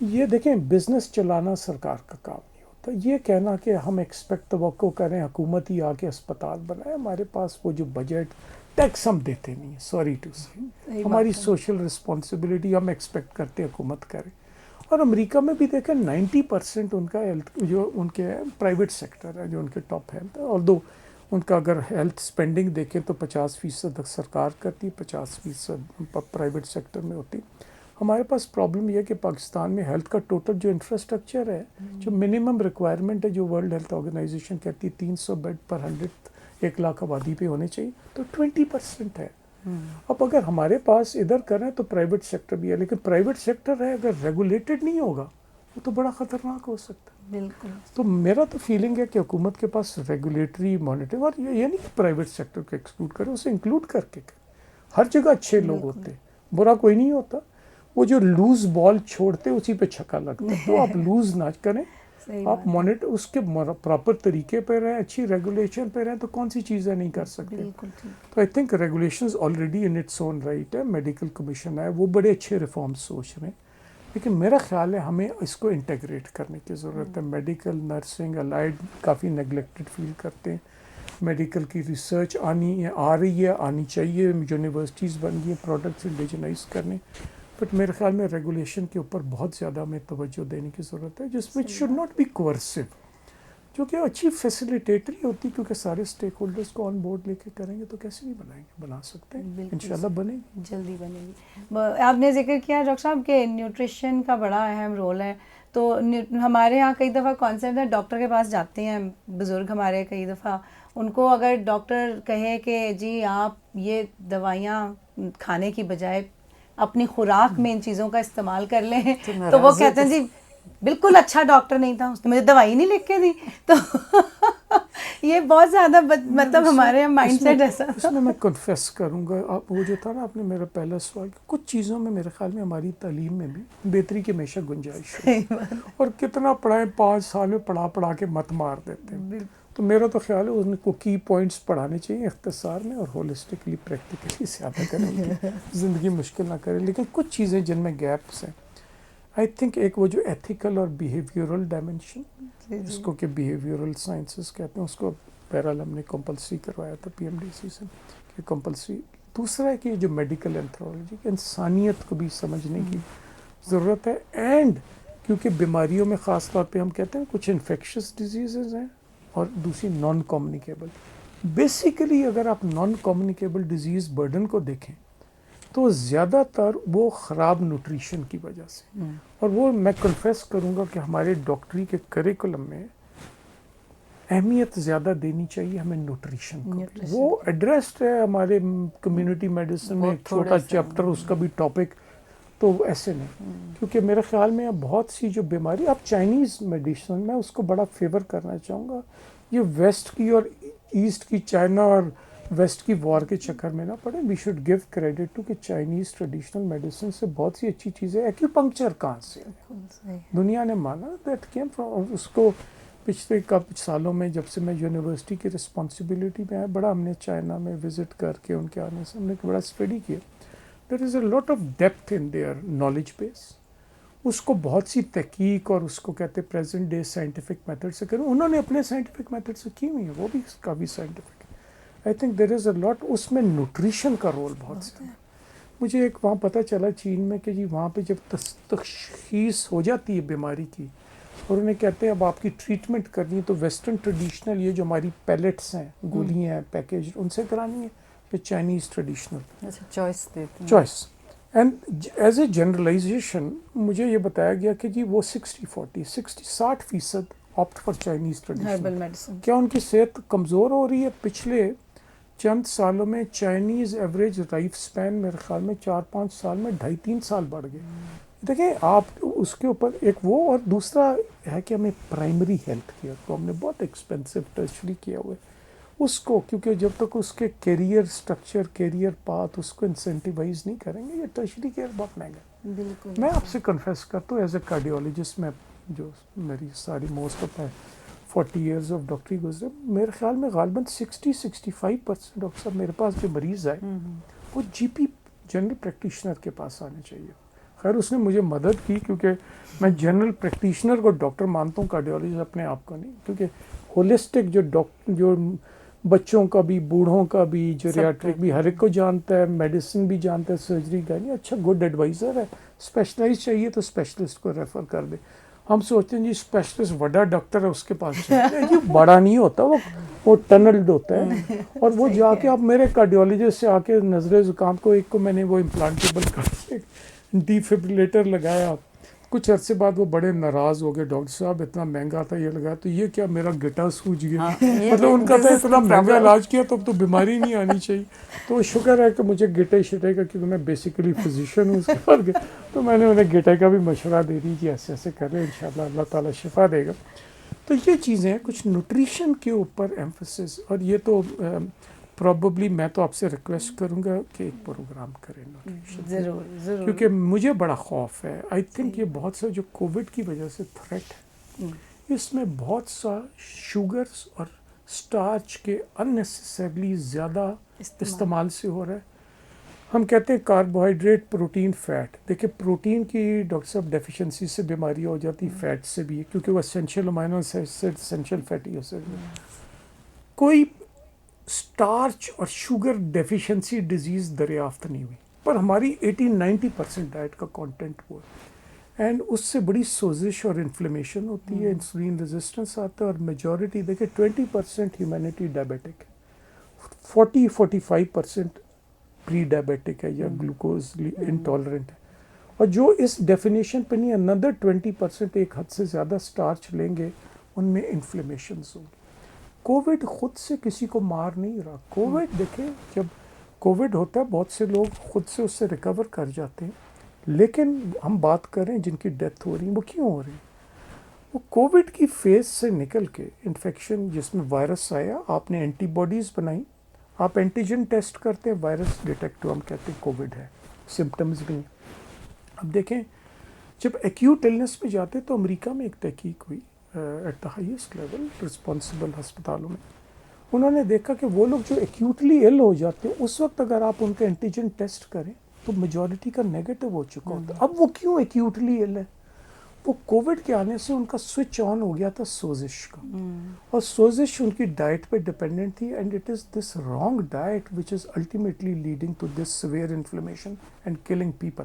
یہ دیکھیں بزنس چلانا سرکار کا کام نہیں ہوتا. یہ کہنا کہ ہم ایکسپیکٹ توقع کریں حکومت ہی آ کے اسپتال بنائے, ہمارے پاس وہ جو بجٹ, ٹیکس ہم دیتے نہیں ہیں, سوری ٹو سے, ہماری سوشل رسپانسبلٹی ہم ایکسپیکٹ کرتے حکومت کرے. اور امریکہ میں بھی دیکھیں 90% ان کا ہیلتھ جو ان کے پرائیویٹ سیکٹر ہے, جو ان کے ٹاپ ہیلتھ ہے, اور دو ان کا اگر ہیلتھ اسپینڈنگ دیکھیں تو 50% سرکار کرتی, 50% پرائیویٹ سیکٹر میں ہوتی. ہمارے پاس پرابلم یہ ہے کہ پاکستان میں ہیلتھ کا ٹوٹل جو انفراسٹرکچر ہے, جو منیمم ریکوائرمنٹ ہے, جو ورلڈ ہیلتھ آرگنائزیشن کہتی ہے 300 بیڈ پر 100 لاکھ آبادی پہ ہونے چاہیے, تو 20% ہے. اب اگر ہمارے پاس ادھر کریں تو پرائیویٹ سیکٹر بھی ہے, لیکن پرائیویٹ سیکٹر ہے اگر ریگولیٹڈ نہیں ہوگا وہ تو بڑا خطرناک ہو سکتا ہے. بالکل. تو میرا تو فیلنگ ہے کہ حکومت کے پاس ریگولیٹری مانیٹرنگ, اور یہ نہیں کہ پرائیویٹ سیکٹر کو ایکسکلوڈ کرے, اسے انکلوڈ کر کے کرے. ہر جگہ اچھے لوگ ہوتے, برا کوئی نہیں ہوتا. وہ جو لوز بال چھوڑتے اسی پہ چھکا لگتا ہے, تو آپ لوز نہ کریں, آپ مانیٹر اس کے پراپر طریقے پہ رہیں, اچھی ریگولیشن پہ رہیں, تو کون سی چیزیں نہیں کر سکتے. تو I think regulations already in its own right ہے. میڈیکل کمیشن ہے, وہ بڑے اچھے ریفارمز سوچ رہے ہیں, لیکن میرا خیال ہے ہمیں اس کو انٹیگریٹ کرنے کی ضرورت ہے. میڈیکل نرسنگ الائڈ کافی نیگلیکٹڈ فیل کرتے ہیں. میڈیکل کی ریسرچ آ رہی ہے, آنی چاہیے, یونیورسٹیز بن گئی ہیں پروڈکٹس انڈیجنائز کرنے, بٹ میرے خیال میں ریگولیشن کے اوپر بہت زیادہ ہمیں توجہ دینے کی ضرورت ہے, جس وچ شوڈ ناٹ بی کوئرسو, جو کہ اچھی فیسیلیٹیٹری ہوتی, کیونکہ سارے اسٹیک ہولڈرس کو آن بورڈ لے کے کریں گے تو کیسے نہیں بنائیں گے, بنا سکتے ہیں انشاءاللہ بنے گی, جلدی بنے گی. آپ نے ذکر کیا ڈاکٹر صاحب کہ نیوٹریشن کا بڑا اہم رول ہے, تو ہمارے یہاں کئی دفعہ کانسیپٹ ہے, ڈاکٹر کے پاس جاتے ہیں بزرگ ہمارے, کئی دفعہ ان کو اگر ڈاکٹر کہے کہ جی آپ یہ دوائیاں کھانے کی بجائے اپنی خوراک میں ان چیزوں کا استعمال کر لیں, تو وہ کہتے ہیں جی بالکل اچھا ڈاکٹر نہیں تھا, اس نے مجھے دوائی نہیں لکھ کے دی. تو یہ بہت زیادہ مطلب ہمارے مائنڈ سیٹ ایسا. اس میں میں کنفیس کروں گا, وہ جو تھا نا آپ نے میرا پہلا سوال, کچھ چیزوں میں میرے خیال میں ہماری تعلیم میں بھی بہتری کی ہمیشہ گنجائش ہے, اور کتنا پڑھائیں 5 سال میں پڑھا کے مت مار دیتے ہیں. تو میرا تو خیال ہے ان کو کی پوائنٹس پڑھانے چاہیے اختصار میں, اور ہولسٹکلی پریکٹیکلی زیادہ کریں, زندگی مشکل نہ کریں. لیکن کچھ چیزیں جن میں گیپس ہیں, آئی تھنک ایک وہ جو ایتھیکل اور بیہیویورل ڈائمینشن, جس کو کہ بیہیویورل سائنسز کہتے ہیں, اس کو بہرحال ہم نے کمپلسری کروایا تھا پی ایم ڈی سی سے کہ کمپلسری. دوسرا ہے کہ جو میڈیکل اینتھروپولوجی, انسانیت کو بھی سمجھنے کی ضرورت ہے, اینڈ کیونکہ بیماریوں میں خاص طور پہ ہم کہتے ہیں کچھ انفیکشس ڈیزیزز ہیں اور دوسری نان کمیونیکیبل. بیسیکلی اگر آپ نان کمیونیکیبل ڈیزیز برڈن کو دیکھیں تو زیادہ تر وہ خراب نیوٹریشن کی وجہ سے, اور وہ میں کنفیس کروں گا کہ ہمارے ڈاکٹری کے کریکولم میں اہمیت زیادہ دینی چاہیے ہمیں نیوٹریشن کو. وہ ایڈریسڈ ہے ہمارے کمیونٹی میڈیسن میں, ایک چھوٹا چیپٹر اس کا بھی ٹاپک, تو ایسے نہیں, کیونکہ میرے خیال میں بہت سی جو بیماری, آپ چائنیز میڈیسن میں اس کو بڑا فیور کرنا چاہوں گا, یہ ویسٹ کی اور ایسٹ کی, چائنا اور ویسٹ کی وار کے چکر میں نہ پڑے. We should give credit to کہ چائنیز ٹریڈیشنل میڈیسن سے بہت سی اچھی چیزیں. ایکیوپنکچر کہاں سے دنیا نے مانا دیٹ کیم فرام, اس کو پچھلے کچھ سالوں میں جب سے میں یونیورسٹی کی رسپانسبلٹی میں آیا, بڑا ہم نے چائنا میں وزٹ کر کے ان کے آنے سے ہم نے بڑا اسٹڈی کیا. There is a lot of depth in their knowledge base. اس کو بہت سی تحقیق اور اس کو کہتے ہیں پریزنٹ ڈے سائنٹیفک میتھڈ سے کریں, انہوں نے اپنے سائنٹیفک میتھڈ سے کی ہوئی ہیں, وہ بھی کافی scientific. I think there is a لاٹ, اس میں نیوٹریشن کا رول بہت زیادہ. مجھے ایک وہاں پتہ چلا چین میں کہ جی وہاں پہ جب تشخیص ہو جاتی ہے بیماری کی, اور انہیں کہتے ہیں اب آپ کی ٹریٹمنٹ کرنی ہے تو ویسٹرن ٹریڈیشنل یہ جو ہماری پیلٹس ہیں, گولیاں ہیں پیکیج, ان سے کرانی ہے, یا چائنیز ٹریڈیشنل چوائس دیتے ہیں. Choice. And as a generalisation مجھے یہ بتایا گیا کہ جی وہ 60% آپٹ فار چائنیز ٹریڈیشنل. کیا ان کی صحت کمزور ہو رہی ہے؟ پچھلے چند سالوں میں چائنیز ایوریج لائف اسپین میرے خیال میں 4-5 سال میں 2.5-3 سال بڑھ گئے. دیکھیں آپ اس کے اوپر ایک وہ, اور دوسرا ہے کہ ہمیں پرائمری ہیلتھ کیئر کو ہم نے بہت ایکسپینسو ٹرچری کیا ہوا ہے اس کو, کیونکہ جب تک اس کے کیریئر سٹرکچر, کیریئر پاتھ اس کو انسینٹیوائز نہیں کریں گے, یہ ٹرچری کیئر بہت مہنگا ہے. بالکل. میں آپ سے کنفیس کرتا ہوں ایز اے کارڈیولوجسٹ, میں جو میری ساری موسٹ آف 40 ایئرز آف ڈاکٹری گزرے, میرے خیال میں غالباً 60-65% ڈاکٹر صاحب میرے پاس جو مریض آئے وہ جی پی جنرل پریکٹیشنر کے پاس آنے چاہیے. خیر اس نے مجھے مدد کی, کیونکہ میں جنرل پریکٹیشنر کو ڈاکٹر مانتا ہوں, کارڈیولوجسٹ اپنے آپ کو نہیں, کیونکہ ہولسٹک جو بچوں کا بھی, بوڑھوں کا بھی, جیریاٹرک بھی, ہر ایک کو جانتا ہے, میڈیسن بھی جانتا ہے, سرجری کا نہیں, اچھا گڈ ایڈوائزر ہے. اسپیشلائز چاہیے تو اسپیشلسٹ کو ریفر کر دے. ہم سوچتے ہیں جی اسپیشلسٹ بڑا ڈاکٹر ہے اس کے پاس چاہیے, جی بڑا نہیں ہوتا, وہ ٹنلڈ ہوتا ہے. اور وہ جا کے آپ میرے کارڈیولوجسٹ سے آ کے نظر زکام کو, ایک کو میں نے وہ امپلانٹیبل کر کے ڈیفیبریلیٹر لگایا, کچھ عرصے بعد وہ بڑے ناراض ہو گئے, ڈاکٹر صاحب اتنا مہنگا تھا یہ لگایا, تو یہ کیا میرا گٹا سوج گیا, مطلب ان کا تھا اتنا مہنگا علاج کیا تو اب تو بیماری نہیں آنی چاہیے. تو شکر ہے کہ مجھے گٹے شٹے کا, کیونکہ میں بیسیکلی فزیشین ہوں اس کے بعد, تو میں نے انہیں گٹے کا بھی مشورہ دے دی کہ ایسے ایسے کر رہے ہیں, انشاءاللہ اللہ تعالیٰ شفا دے گا. تو یہ چیزیں ہیں, کچھ نیوٹریشن کے اوپر ایمفسس, اور یہ تو پروبیبلی میں تو آپ سے ریکویسٹ کروں گا کہ ایک پروگرام کریں نیوٹریشن, ضرور. کیونکہ مجھے بڑا خوف ہے. آئی تھنک یہ بہت سا جو کووڈ کی وجہ سے تھریٹ ہے, اس میں بہت سا شوگرز اور اسٹارچ کے اننیسیسریلی زیادہ استعمال سے ہو رہا ہے. ہم کہتے ہیں کاربوہائیڈریٹ پروٹین فیٹ. دیکھیں پروٹین کی ڈاکٹر صاحب ڈیفیشنسی سے بیماری ہو جاتی، فیٹ سے بھی ہے کیونکہ وہ essential amino acid essential fatty acid ہے. کوئی اسٹارچ اور شوگر ڈیفیشنسی ڈیزیز دریافت نہیں ہوئی، پر ہماری 80-90% ڈائٹ کا کانٹینٹ وہ ہے، اینڈ اس سے بڑی سوزش اور انفلیمیشن ہوتی ہے، انسولین ریزسٹنس آتا ہے، اور میجورٹی دیکھیں 20% ہیومینٹی ڈائبیٹک ہے، 40-45% پری ڈائبیٹک ہے یا گلوکوز انٹالرنٹ ہے. اور جو اس ڈیفینیشن پہ نہیں، اندر 20% ایک حد سے زیادہ اسٹارچ لیں گے، ان میں انفلیمیشنز ہوں گی. کووڈ خود سے کسی کو مار نہیں رہا. کووڈ دیکھیں جب کووڈ ہوتا ہے بہت سے لوگ خود سے اس سے ریکور کر جاتے ہیں، لیکن ہم بات کریں جن کی ڈیتھ ہو رہی ہے وہ کیوں ہو رہی ہے؟ وہ کووڈ کی فیز سے نکل کے انفیکشن جس میں وائرس آیا، آپ نے اینٹی باڈیز بنائی، آپ اینٹیجن ٹیسٹ کرتے ہیں، وائرس ڈیٹیکٹ، ہم کہتے ہیں کووڈ ہے، سمٹمز بھی ہیں. اب دیکھیں جب ایکیوٹ ایلنس میں جاتے تو امریکہ میں ایک تحقیق ہوئی at the highest level responsible ہسپتالوں میں. انہوں نے دیکھا کہ وہ لوگ جو ایکیوٹلی ایل ہو جاتے ہیں اس وقت اگر آپ ان کا اینٹیجن ٹیسٹ کریں تو میجورٹی کا نیگیٹو ہو چکا ہوتا ہے. اب وہ کیوں ایکیوٹلی ایل ہے؟ وہ کووڈ کے آنے سے ان کا سوئچ آن ہو گیا تھا سوزش کا، اور سوزش ان کی ڈائٹ پہ ڈپینڈنٹ تھی، and it is this wrong diet which is ultimately leading to this severe inflammation and killing people.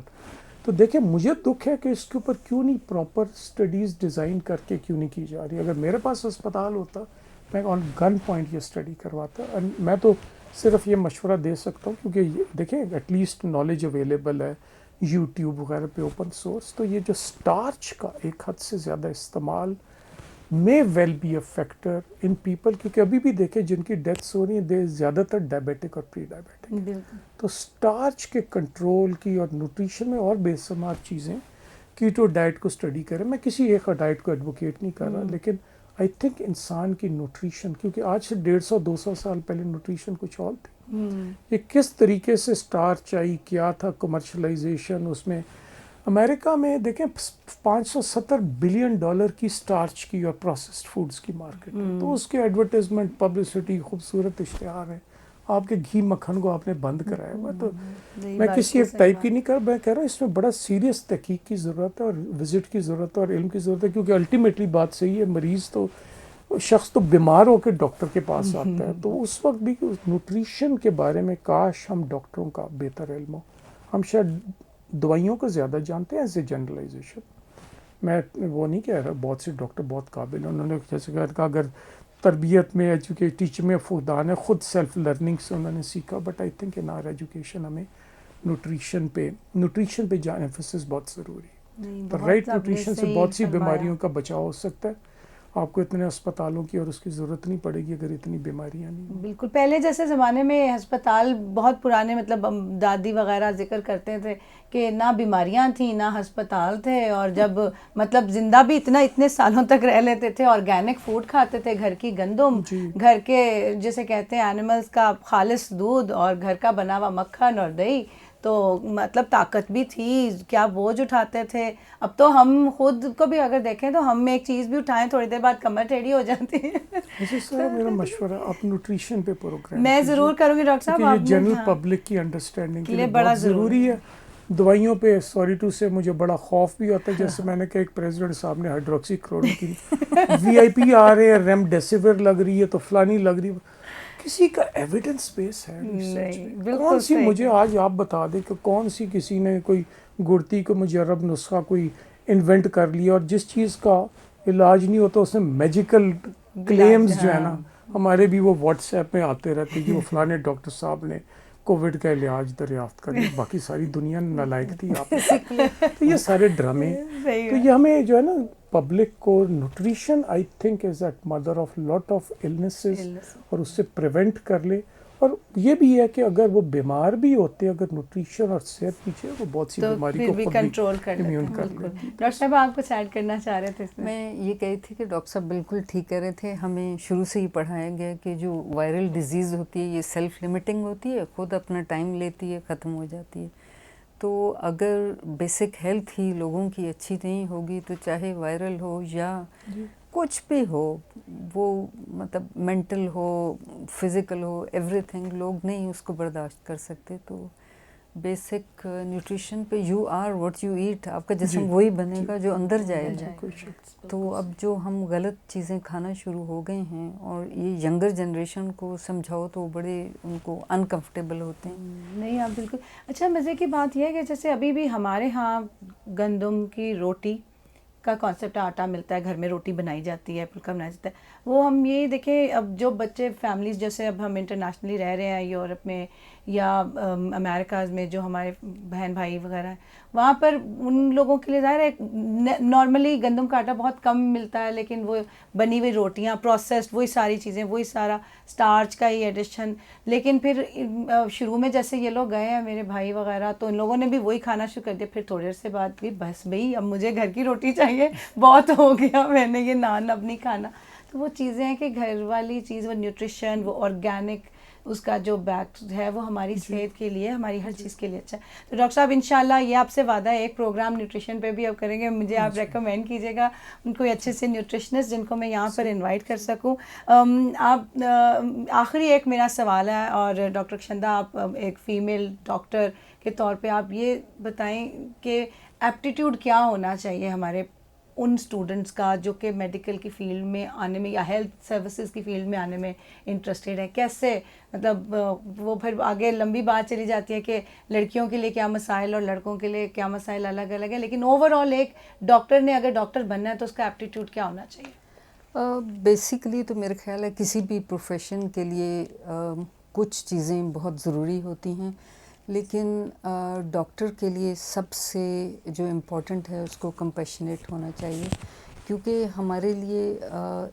تو دیکھیں مجھے دکھ ہے کہ اس کے اوپر کیوں نہیں پراپر اسٹڈیز ڈیزائن کر کے کیوں نہیں کی جا رہی. اگر میرے پاس اسپتال ہوتا میں آن گن پوائنٹ یہ اسٹڈی کرواتا. میں تو صرف یہ مشورہ دے سکتا ہوں کیونکہ دیکھیں ایٹ لیسٹ نالج اویلیبل ہے یوٹیوب وغیرہ پہ اوپن سورس. تو یہ جو اسٹارچ کا ایک حد سے زیادہ استعمال may well be a factor in people، کیونکہ ابھی بھی دیکھیں جن کی ڈیتھس ہو رہی ہیں دے زیادہ تر ڈائبیٹک اور پری ڈائبیٹک. تو اسٹارچ کے کنٹرول کی اور نیوٹریشن میں اور بے شمار چیزیں، کیٹو ڈائٹ کو اسٹڈی کریں. میں کسی ایک ڈائٹ کو ایڈوکیٹ نہیں کر رہا، لیکن آئی تھنک انسان کی نیوٹریشن، کیونکہ آج سے 150-200 سال پہلے نیوٹریشن کچھ اور تھی. یہ کس طریقے سے اسٹارچ آئی، کیا تھا کمرشلائزیشن، اس میں امریکہ میں دیکھیں $570 بلین کی اسٹارچ کی اور پروسیسڈ فوڈز کی مارکیٹ ہے. تو اس کے ایڈورٹیزمنٹ، پبلسٹی، خوبصورت اشتہار ہیں. آپ کے گھی مکھن کو آپ نے بند کرایا ہوا. تو میں کسی ایک ٹائپ کی نہیں کر، میں کہہ رہا ہوں اس میں بڑا سیریس تحقیق کی ضرورت ہے اور وزٹ کی ضرورت ہے اور علم کی ضرورت ہے، کیونکہ الٹیمیٹلی بات صحیح ہے، مریض تو شخص تو بیمار ہو کے ڈاکٹر کے پاس آتا ہے. تو اس وقت بھی نیوٹریشن کے بارے میں کاش ہم ڈاکٹروں کا بہتر علم ہو. ہم شاید دوائیوں کو زیادہ جانتے ہیں ایز اے جنرلائزیشن. میں وہ نہیں کہہ رہا، بہت سے ڈاکٹر بہت قابل ہیں، انہوں نے جیسے کہا اگر تربیت میں ایجوکیٹ ٹیچنگ میں فقدان ہے، خود سیلف لرننگ سے انہوں نے سیکھا. But I think in our education ہمیں نیوٹریشن پہ ایمفیسس بہت ضروری ہے. تو رائٹ نیوٹریشن سے بہت سی بیماریوں کا بچاؤ ہو سکتا ہے. آپ کو اتنے اسپتالوں کی اور اس کی ضرورت نہیں پڑے گی اگر اتنی بیماریاں نہیں. بالکل پہلے جیسے زمانے میں ہسپتال بہت پرانے، مطلب دادی وغیرہ ذکر کرتے تھے کہ نہ بیماریاں تھیں نہ ہسپتال تھے، اور جب مطلب زندہ بھی اتنے سالوں تک رہ لیتے تھے، آرگینک فوڈ کھاتے تھے، گھر کی گندم، گھر کے جسے کہتے ہیں اینیملز کا خالص دودھ اور گھر کا بنا ہوا مکھن اور دہی، تو مطلب طاقت بھی تھی، کیا بوجھ اٹھاتے تھے. اب تو ہم خود کو بھی اگر دیکھیں تو ہم ایک چیز بھی اٹھائیں تھوڑی دیر بعد کمر ٹیڑھی ہو جاتی ہے. ویسے سر میرا مشورہ آپ نیوٹریشن پہ پروگرام میں ضرور کروں گی ڈاکٹر صاحب. یہ جنرل پبلک کی انڈرسٹینڈنگ کے لیے بہت ضروری ہے. دوائیوں پہ سوری ٹو سے مجھے بڑا خوف بھی ہوتا ہے. جیسے میں نے کہا ایک پریزیڈنٹ صاحب نے ہائیڈروکسی کلوروکوئن VIP آ رہے ہیں، ریم ڈیسیور لگ رہی ہے تو فلانی لگ رہی ہے. کسی کا ایویڈنس بیس ہے کون سی؟ مجھے آج آپ بتا دیں کہ کون سی کسی نے کوئی گڑتی کو مجرب نسخہ کوئی انوینٹ کر لیا اور جس چیز کا علاج نہیں ہوتا اس نے میجیکل کلیمز جو ہے نا، ہمارے بھی وہ واٹس ایپ میں آتے رہتے کہ وہ فلانے ڈاکٹر صاحب نے کووڈ کا علاج دریافت کر لیا، باقی ساری دنیا نالائق تھی آپ. تو یہ سارے ڈرامے، تو یہ ہمیں جو ہے نا پبلک کو nutrition I think is at mother of lot of illnesses, اور اس سے پریونٹ کر لے. اور یہ بھی ہے کہ اگر وہ بیمار بھی ہوتے ہیں، اگر نیوٹریشن اور صحت پیچھے، وہ بہت سی بیماری کو کنٹرول کر لیتے ہیں. ڈاکٹر صاحب آپ کچھ ایڈ کرنا چاہ رہے تھے اس میں؟ میں یہ کہی تھی کہ ڈاکٹر صاحب بالکل ٹھیک کہہ رہے تھے. ہمیں شروع سے ہی پڑھایا گیا کہ جو وائرل ڈیزیز ہوتی ہے یہ سیلف لمیٹنگ ہوتی ہے، خود اپنا ٹائم لیتی ہے، ختم ہو جاتی ہے. تو اگر بیسک ہیلتھ ہی لوگوں کی اچھی نہیں ہوگی تو چاہے وائرل ہو یا کچھ بھی ہو، وہ مطلب مینٹل ہو، فزیکل ہو، ایوری تھنگ، لوگ نہیں اس کو برداشت کر سکتے. تو بیسک نیوٹریشن پہ you are what you eat, آپ کا جسم وہی بنے گا جو اندر جائے گا. تو اب جو ہم غلط چیزیں کھانا شروع ہو گئے ہیں اور یہ ینگر جنریشن کو سمجھاؤ تو بڑے ان کو انکمفرٹیبل ہوتے ہیں. نہیں آپ بالکل. اچھا مزے کی بات یہ ہے کہ جیسے ابھی بھی ہمارے ہاں گندم کی روٹی کا کانسیپٹ، آٹا ملتا ہے گھر میں، روٹی بنائی جاتی ہے، پھلکا بنایا جاتا ہے. وہ ہم یہی دیکھیں اب جو بچے فیملیز، جیسے اب ہم انٹرنیشنلی رہ رہے ہیں یورپ میں یا امریکاز میں، جو ہمارے بہن بھائی وغیرہ ہیں وہاں پر، ان لوگوں کے لیے ظاہر ہے نارملی گندم کا آٹا بہت کم ملتا ہے، لیکن وہ بنی ہوئی روٹیاں پروسیسڈ، وہی ساری چیزیں، وہی سارا اسٹارچ کا ہی ایڈیشن. لیکن پھر شروع میں جیسے یہ لوگ گئے ہیں میرے بھائی وغیرہ، تو ان لوگوں نے بھی وہی کھانا شروع کر دیا. پھر تھوڑی دیر سے بعد بھی بس بھئی اب مجھے گھر کی روٹی چاہیے، بہت ہو گیا، میں نے یہ نان اب نہیں کھانا. تو وہ چیزیں ہیں کہ گھر والی چیز، وہ نیوٹریشن، وہ آرگینک، اس کا جو بیک ہے وہ ہماری صحت کے لیے، ہماری ہر چیز کے لیے اچھا ہے. تو ڈاکٹر صاحب انشاءاللہ یہ آپ سے وعدہ ہے، ایک پروگرام نیوٹریشن پہ بھی اب کریں گے. مجھے آپ ریکمینڈ کیجیے گا ان کو اچھے سے نیوٹریشنسٹ جن کو میں یہاں پر انوائٹ کر سکوں. آپ آخری ایک میرا سوال ہے، اور ڈاکٹر کشندہ آپ ایک فیمیل ڈاکٹر کے طور پہ آپ یہ بتائیں کہ ایپٹیٹیوڈ کیا ہونا چاہیے ہمارے ان اسٹوڈنٹس کا جو کہ میڈیکل کی فیلڈ میں آنے میں یا ہیلتھ سروسز کی فیلڈ میں آنے میں انٹرسٹیڈ ہے. کیسے مطلب وہ پھر آگے لمبی بات چلی جاتی ہے کہ لڑکیوں کے لیے کیا مسائل اور لڑکوں کے لیے کیا مسائل الگ الگ ہیں، لیکن اوور آل ایک ڈاکٹر نے اگر ڈاکٹر بننا ہے تو اس کا ایپٹیٹیوڈ کیا ہونا چاہیے؟ بیسیکلی تو میرا خیال ہے کسی بھی پروفیشن کے لیے کچھ چیزیں بہت ضروری ہوتی ہیں، لیکن ڈاکٹر کے لیے سب سے جو امپورٹنٹ ہے اس کو کمپیشنیٹ ہونا چاہیے. کیونکہ ہمارے لیے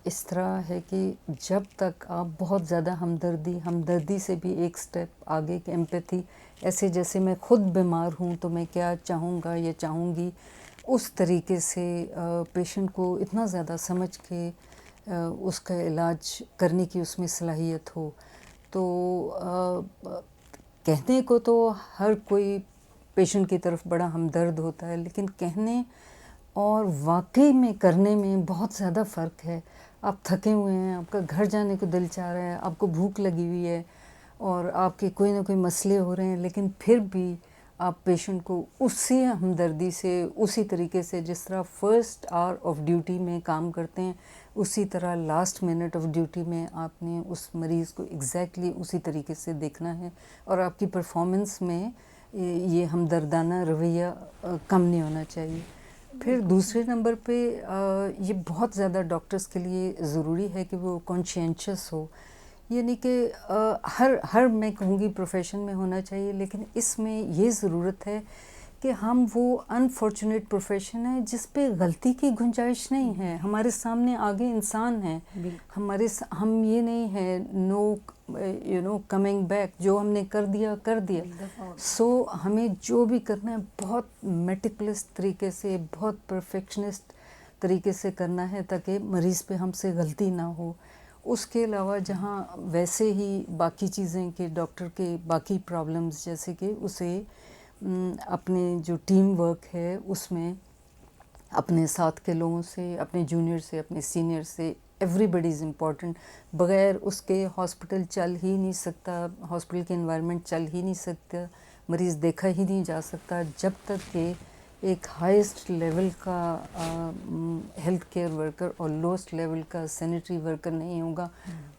اس طرح ہے کہ جب تک آپ بہت زیادہ ہمدردی سے بھی ایک سٹیپ آگے کہ ایمپیتھی، ایسے جیسے میں خود بیمار ہوں تو میں کیا چاہوں گا یا چاہوں گی، اس طریقے سے پیشنٹ کو اتنا زیادہ سمجھ کے اس کا علاج کرنے کی اس میں صلاحیت ہو. تو کہنے کو تو ہر کوئی پیشنٹ کی طرف بڑا ہمدرد ہوتا ہے، لیکن کہنے اور واقعی میں کرنے میں بہت زیادہ فرق ہے. آپ تھکے ہوئے ہیں، آپ کا گھر جانے کو دل چاہ رہا ہے، آپ کو بھوک لگی ہوئی ہے اور آپ کے کوئی نہ کوئی مسئلے ہو رہے ہیں، لیکن پھر بھی آپ پیشنٹ کو اسی ہمدردی سے، اسی طریقے سے جس طرح فرسٹ آور آف ڈیوٹی میں کام کرتے ہیں، اسی طرح لاسٹ منٹ آف ڈیوٹی میں آپ نے اس مریض کو ایگزیکٹلی اسی طریقے سے دیکھنا ہے. اور آپ کی پرفارمنس میں یہ ہمدردانہ رویہ کم نہیں ہونا چاہیے. پھر دوسرے نمبر پہ یہ بہت زیادہ ڈاکٹرز کے لیے ضروری ہے کہ وہ کانشینشیس ہو. یعنی کہ ہر میں کہوں گی پروفیشن میں ہونا چاہیے، لیکن اس میں یہ ضرورت ہے کہ ہم وہ انفارچونیٹ پروفیشن ہے جس پہ غلطی کی گنجائش نہیں ہے. ہمارے سامنے آگے انسان ہیں، ہم یہ نہیں ہے نو کمنگ بیک، جو ہم نے کر دیا. سو ہمیں جو بھی کرنا ہے بہت میٹیکولس طریقے سے، بہت پرفیکشنسٹ طریقے سے کرنا ہے تاکہ مریض پہ ہم سے غلطی نہ ہو. اس کے علاوہ جہاں ویسے ہی باقی چیزیں کہ ڈاکٹر کے باقی پرابلمز، جیسے کہ اسے اپنے جو ٹیم ورک ہے اس میں اپنے ساتھ کے لوگوں سے، اپنے جونیئر سے، اپنے سینئر سے، ایوری بڈی از امپورٹنٹ. بغیر اس کے ہاسپٹل چل ہی نہیں سکتا، ہاسپٹل کے انوائرمنٹ چل ہی نہیں سکتا، مریض دیکھا ہی نہیں جا سکتا جب تک کہ ایک ہائیسٹ لیول کا ہیلتھ کیئر ورکر اور لوسٹ لیول کا سینیٹری ورکر نہیں ہوگا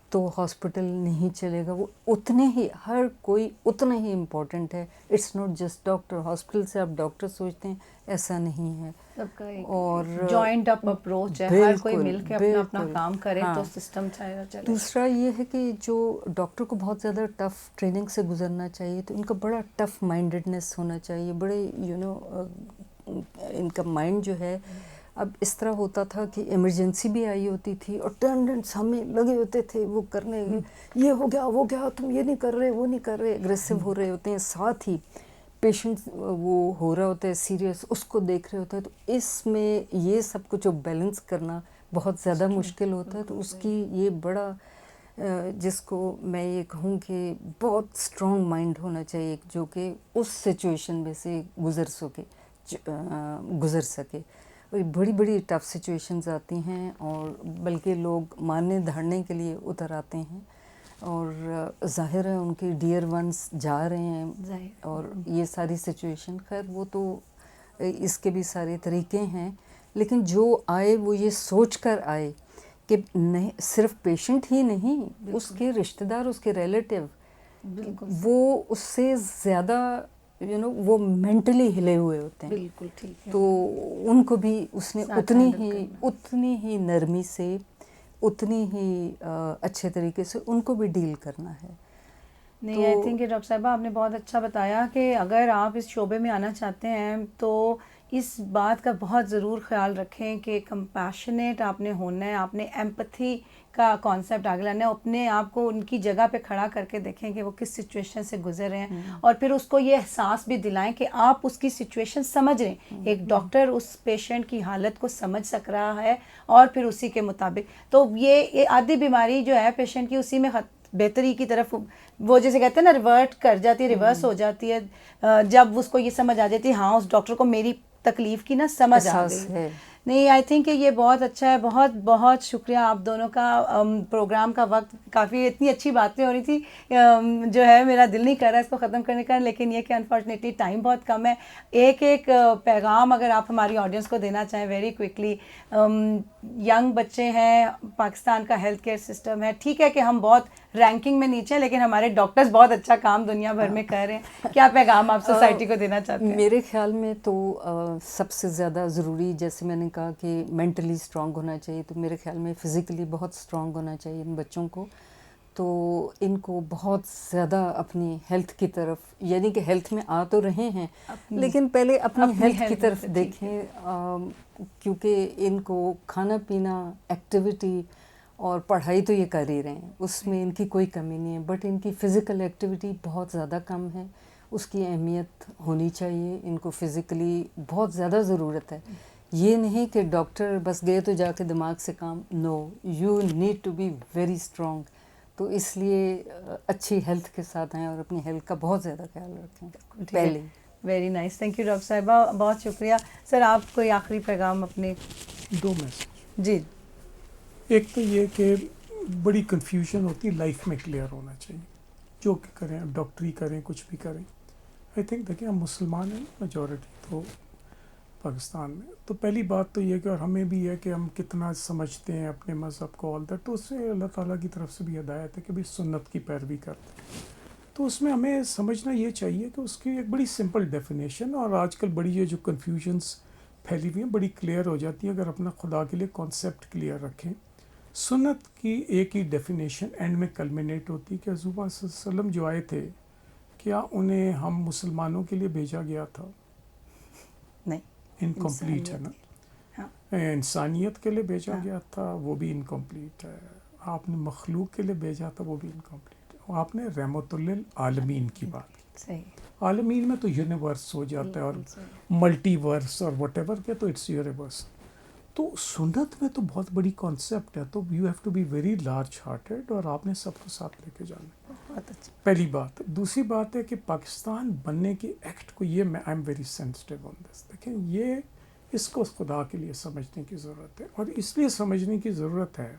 تو ہاسپٹل نہیں چلے گا. وہ اتنے ہی، ہر کوئی اتنا ہی امپورٹنٹ ہے. It's not just doctor. Hospital سے آپ ڈاکٹر سوچتے ہیں، ایسا نہیں ہے. سب کا ایک اور جوائنٹ اپ اپروچ ہے، ہر کوئی مل کے اپنا اپنا کام کرے تو سسٹم چلے. دوسرا یہ ہے کہ جو ڈاکٹر کو بہت زیادہ ٹف ٹریننگ سے گزرنا چاہیے، تو ان کا بڑا ٹف مائنڈڈنیس ہونا چاہیے. بڑے ان کا مائنڈ جو ہے، اب اس طرح ہوتا تھا کہ ایمرجنسی بھی آئی ہوتی تھی اور اٹینڈنٹس ہمیں لگے ہوتے تھے وہ کرنے، یہ ہو گیا وہ گیا، تم یہ نہیں کر رہے وہ نہیں کر رہے، اگریسو ہو رہے ہوتے ہیں. ساتھ ہی پیشنٹ وہ ہو رہا ہوتا ہے سیریس، اس کو دیکھ رہے ہوتے ہیں. تو اس میں یہ سب کچھ بیلنس کرنا بہت زیادہ مشکل ہوتا ہے. تو اس کی یہ بڑا جس کو میں یہ کہوں کہ بہت اسٹرانگ مائنڈ ہونا چاہیے جو کہ اس سچویشن میں سے گزر سکے. بڑی بڑی ٹف سچویشنز آتی ہیں اور بلکہ لوگ مارنے دھاڑنے کے لیے اتر آتے ہیں. اور ظاہر ہے ان کے ڈیئر ونس جا رہے ہیں اور یہ ساری سچویشن، خیر وہ تو اس کے بھی سارے طریقے ہیں، لیکن جو آئے وہ یہ سوچ کر آئے کہ نہیں صرف پیشنٹ ہی نہیں، اس کے رشتہ دار، اس کے ریلیٹیو، وہ اس سے زیادہ وہ مینٹلی ہلے ہوئے ہوتے ہیں، بالکل ٹھیک ہے، تو ان کو بھی اس نے اتنی ہی نرمی سے، اتنی ہی اچھے طریقے سے ان کو بھی ڈیل کرنا ہے. نہیں آئی تھنک کہ ڈاکٹر صاحبہ آپ نے بہت اچھا بتایا کہ اگر آپ اس شعبے میں آنا چاہتے ہیں تو اس بات کا بہت ضرور خیال رکھیں کہ کمپیشنیٹ آپ نے ہونا ہے، آپ نے ایمپتھی کا کانسیپٹ آگے لانا ہے، اپنے آپ کو ان کی جگہ پہ کھڑا کر کے دیکھیں کہ وہ کس سچویشن سے گزر رہے ہیں، اور پھر اس کو یہ احساس بھی دلائیں کہ آپ اس کی سچویشن سمجھ رہے ہیں. ایک ڈاکٹر اس پیشنٹ کی حالت کو سمجھ سک رہا ہے اور پھر اسی کے مطابق، تو یہ آدھی بیماری جو ہے پیشنٹ کی اسی میں بہتری کی طرف وہ جیسے کہتے ہیں نا ریورٹ کر جاتی ہے، ریورس ہو جاتی ہے جب اس کو یہ سمجھ آ جاتی ہے ہاں اس ڈاکٹر کو میری تکلیف کی نا سمجھ آ گئی. نہیں آئی تھنک کہ یہ بہت اچھا ہے. بہت بہت شکریہ آپ دونوں کا. پروگرام کا وقت کافی اتنی اچھی باتیں ہو رہی تھی جو ہے میرا دل نہیں کر رہا اس کو ختم کرنے کا، لیکن یہ کہ انفارچونیٹلی ٹائم بہت کم ہے. ایک پیغام اگر آپ ہماری آڈینس کو دینا چاہیں ویری کوئکلی. ینگ بچے ہیں، پاکستان کا ہیلتھ کیئر سسٹم ہے، ٹھیک ہے کہ ہم بہت رینکنگ میں نیچے ہیں لیکن ہمارے ڈاکٹرز بہت اچھا کام دنیا بھر میں کر رہے ہیں. کیا پیغام آپ سوسائٹی کو دینا چاہتے ہیں؟ میرے خیال میں تو سب سے زیادہ ضروری، جیسے میں نے کہا کہ مینٹلی اسٹرانگ ہونا چاہیے، تو میرے خیال میں فزیکلی بہت اسٹرانگ ہونا چاہیے ان بچوں کو. تو ان کو بہت زیادہ اپنی ہیلتھ کی طرف، یعنی کہ ہیلتھ میں آ تو رہے ہیں لیکن پہلے اپنی ہیلتھ کی طرف دیکھیں، کیونکہ ان کو کھانا پینا، ایکٹیویٹی اور پڑھائی تو یہ کر ہی رہے ہیں، اس میں ان کی کوئی کمی نہیں ہے، بٹ ان کی فزیکل ایکٹیویٹی بہت زیادہ کم ہے. اس کی اہمیت ہونی چاہیے، ان کو فزیکلی بہت زیادہ ضرورت ہے. یہ نہیں کہ ڈاکٹر بس گئے تو جا کے دماغ سے کام، no, you need to be very strong. تو اس لیے اچھی ہیلتھ کے ساتھ آئیں اور اپنی ہیلتھ کا بہت زیادہ خیال رکھیں پہلے. Very nice, thank you doctor صاحبہ، بہت شکریہ. سر آپ کوئی آخری پیغام اپنے؟ 2 میسج. جی. ایک تو یہ کہ بڑی کنفیوژن ہوتی، لائف میں کلیئر ہونا چاہیے، جو کہ کریں، ڈاکٹری کریں، کچھ بھی کریں. آئی تھنک دیکھیں ہم مسلمان ہیں میجورٹی تو پاکستان میں، تو پہلی بات تو یہ کہ اور ہمیں بھی ہے کہ ہم کتنا سمجھتے ہیں اپنے مذہب کو، آل دیٹ، تو اس سے اللہ تعالیٰ کی طرف سے بھی ہدایت ہے کہ بھی سنت کی پیروی کرتے ہیں. تو اس میں ہمیں سمجھنا یہ چاہیے کہ اس کی ایک بڑی سمپل ڈیفینیشن، اور آج کل بڑی یہ جو کنفیوژنس پھیلی ہوئی ہیں بڑی کلیئر ہو جاتی ہے اگر اپنا خدا کے لیے کانسیپٹ کلیئر رکھیں. سنت کی ایک ہی ڈیفینیشن اینڈ میں کلمینیٹ ہوتی کہ حضور صلی اللہ علیہ وسلم جو آئے تھے، کیا انہیں ہم مسلمانوں کے لیے بھیجا گیا تھا؟ نہیں، انکمپلیٹ ہے نا. انسانیت کے لیے بھیجا گیا تھا، وہ بھی انکمپلیٹ ہے. آپ نے مخلوق کے لیے بھیجا تھا، وہ بھی انکمپلیٹ ہے. آپ نے رحمت للعالمین کی بات کی. صحیح. عالمین میں تو یونیورس ہو جاتا ہے اور ملٹی ورس اور وٹ ایور کے، تو اٹس یونیورس. تو سنت میں تو بہت بڑی کانسیپٹ ہے، تو you have to be very large hearted, اور آپ نے سب کو ساتھ لے کے جانا. بہت اچھا. پہلی بات. دوسری بات ہے کہ پاکستان بننے کے ایکٹ کو، یہ میں آئی ایم ویری سینسٹیو آن دس. دیکھیں یہ اس کو خدا کے لیے سمجھنے کی ضرورت ہے، اور اس لیے سمجھنے کی ضرورت ہے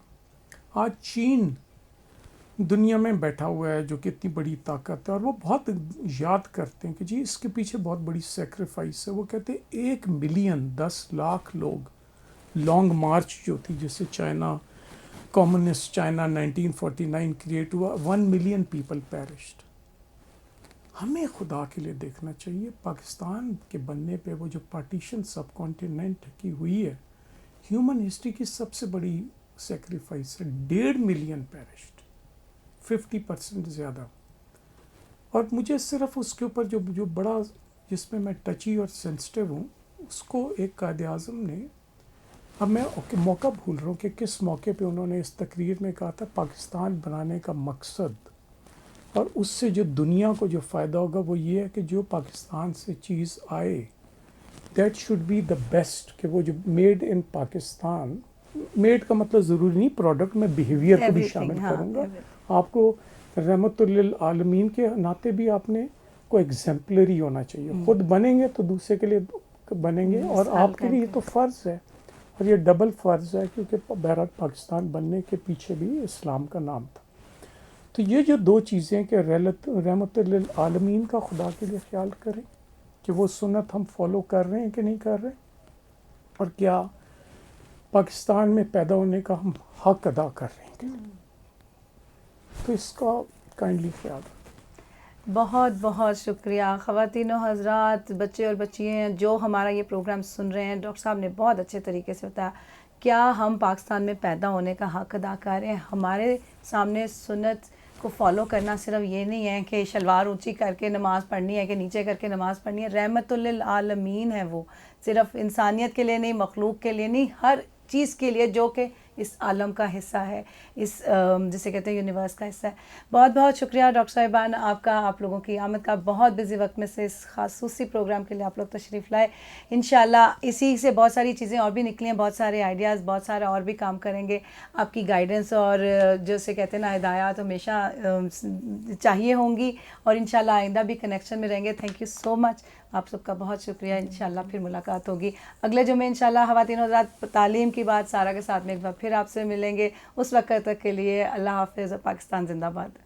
آج چین دنیا میں بیٹھا ہوا ہے جو کہ اتنی بڑی طاقت ہے، اور وہ بہت یاد کرتے ہیں کہ جی اس کے پیچھے بہت بڑی سیکریفائس ہے. وہ کہتے ہیں 1 ملین 10 لاکھ لوگ، لانگ مارچ جو تھی جس سے چائنا، کمیونسٹ چائنا 1949 کریٹ ہوا، 1 ملین پیپل پیرشڈ. ہمیں خدا کے لیے دیکھنا چاہیے. پاکستان کے بننے پہ وہ جو پارٹیشن سب کانٹیننٹ کی ہوئی ہے، ہیومن ہسٹری کی سب سے بڑی سیکریفائس ہے. 1.5 ملین پیرشڈ، 50% زیادہ. اور مجھے صرف اس کے اوپر جو بڑا، جس میں ٹچی اور سینسٹیو ہوں، اس کو ایک قائد اعظم نے، اب میں موقع بھول رہا ہوں کہ کس موقع پہ انہوں نے اس تقریر میں کہا تھا پاکستان بنانے کا مقصد اور اس سے جو دنیا کو جو فائدہ ہوگا وہ یہ ہے کہ جو پاکستان سے چیز آئے that should be the best, کہ وہ جو میڈ ان پاکستان، میڈ کا مطلب ضروری نہیں پروڈکٹ، میں بیہیویئر کو بھی شامل کروں گا. آپ کو رحمت للعالمین کے ناطے بھی آپ نے کو ایگزمپلری ہونا چاہیے. خود بنیں گے تو دوسرے کے لیے بنیں گے، اور آپ کے لیے یہ تو فرض ہے، اور یہ ڈبل فرض ہے کیونکہ بہرحال پاکستان بننے کے پیچھے بھی اسلام کا نام تھا. تو یہ جو دو چیزیں کہ رحمت للعالمین کا خدا کے لیے خیال کریں کہ وہ سنت ہم فالو کر رہے ہیں کہ نہیں کر رہے، اور کیا پاکستان میں پیدا ہونے کا ہم حق ادا کر رہے ہیں کہ نہیں، تو اس کا کائنڈلی خیال رکھیں۔ بہت بہت شکریہ خواتین و حضرات، بچے اور بچیاں جو ہمارا یہ پروگرام سن رہے ہیں، ڈاکٹر صاحب نے بہت اچھے طریقے سے بتایا کیا ہم پاکستان میں پیدا ہونے کا حق ادا کر رہے ہیں۔ ہمارے سامنے سنت کو فالو کرنا صرف یہ نہیں ہے کہ شلوار اونچی کر کے نماز پڑھنی ہے کہ نیچے کر کے نماز پڑھنی ہے، رحمت للعالمین ہے وہ، صرف انسانیت کے لیے نہیں، مخلوق کے لیے نہیں، ہر چیز کے لیے جو کہ اس عالم کا حصہ ہے، اس جسے کہتے ہیں یونیورس کا حصہ ہے۔ بہت بہت شکریہ ڈاکٹر صاحبان آپ کا، آپ لوگوں کی آمد کا، بہت بزی وقت میں سے اس خصوصی پروگرام کے لیے آپ لوگ تشریف لائے۔ انشاءاللہ اسی سے بہت ساری چیزیں اور بھی نکلی ہیں، بہت سارے آئیڈیاز، بہت سارا اور بھی کام کریں گے۔ آپ کی گائیڈنس اور جیسے کہتے ہیں نا ہدایات ہمیشہ چاہیے ہوں گی، اور انشاءاللہ آئندہ بھی کنیکشن میں رہیں گے۔ تھینک یو سو مچ، آپ سب کا بہت شکریہ۔ انشاءاللہ پھر ملاقات ہوگی اگلے جمعے انشاءاللہ خواتین و حضرات، تعلیم کی بات سارا کے ساتھ میں ایک بار پھر آپ سے ملیں گے۔ اس وقت تک کے لیے اللہ حافظ، پاکستان زندہ باد۔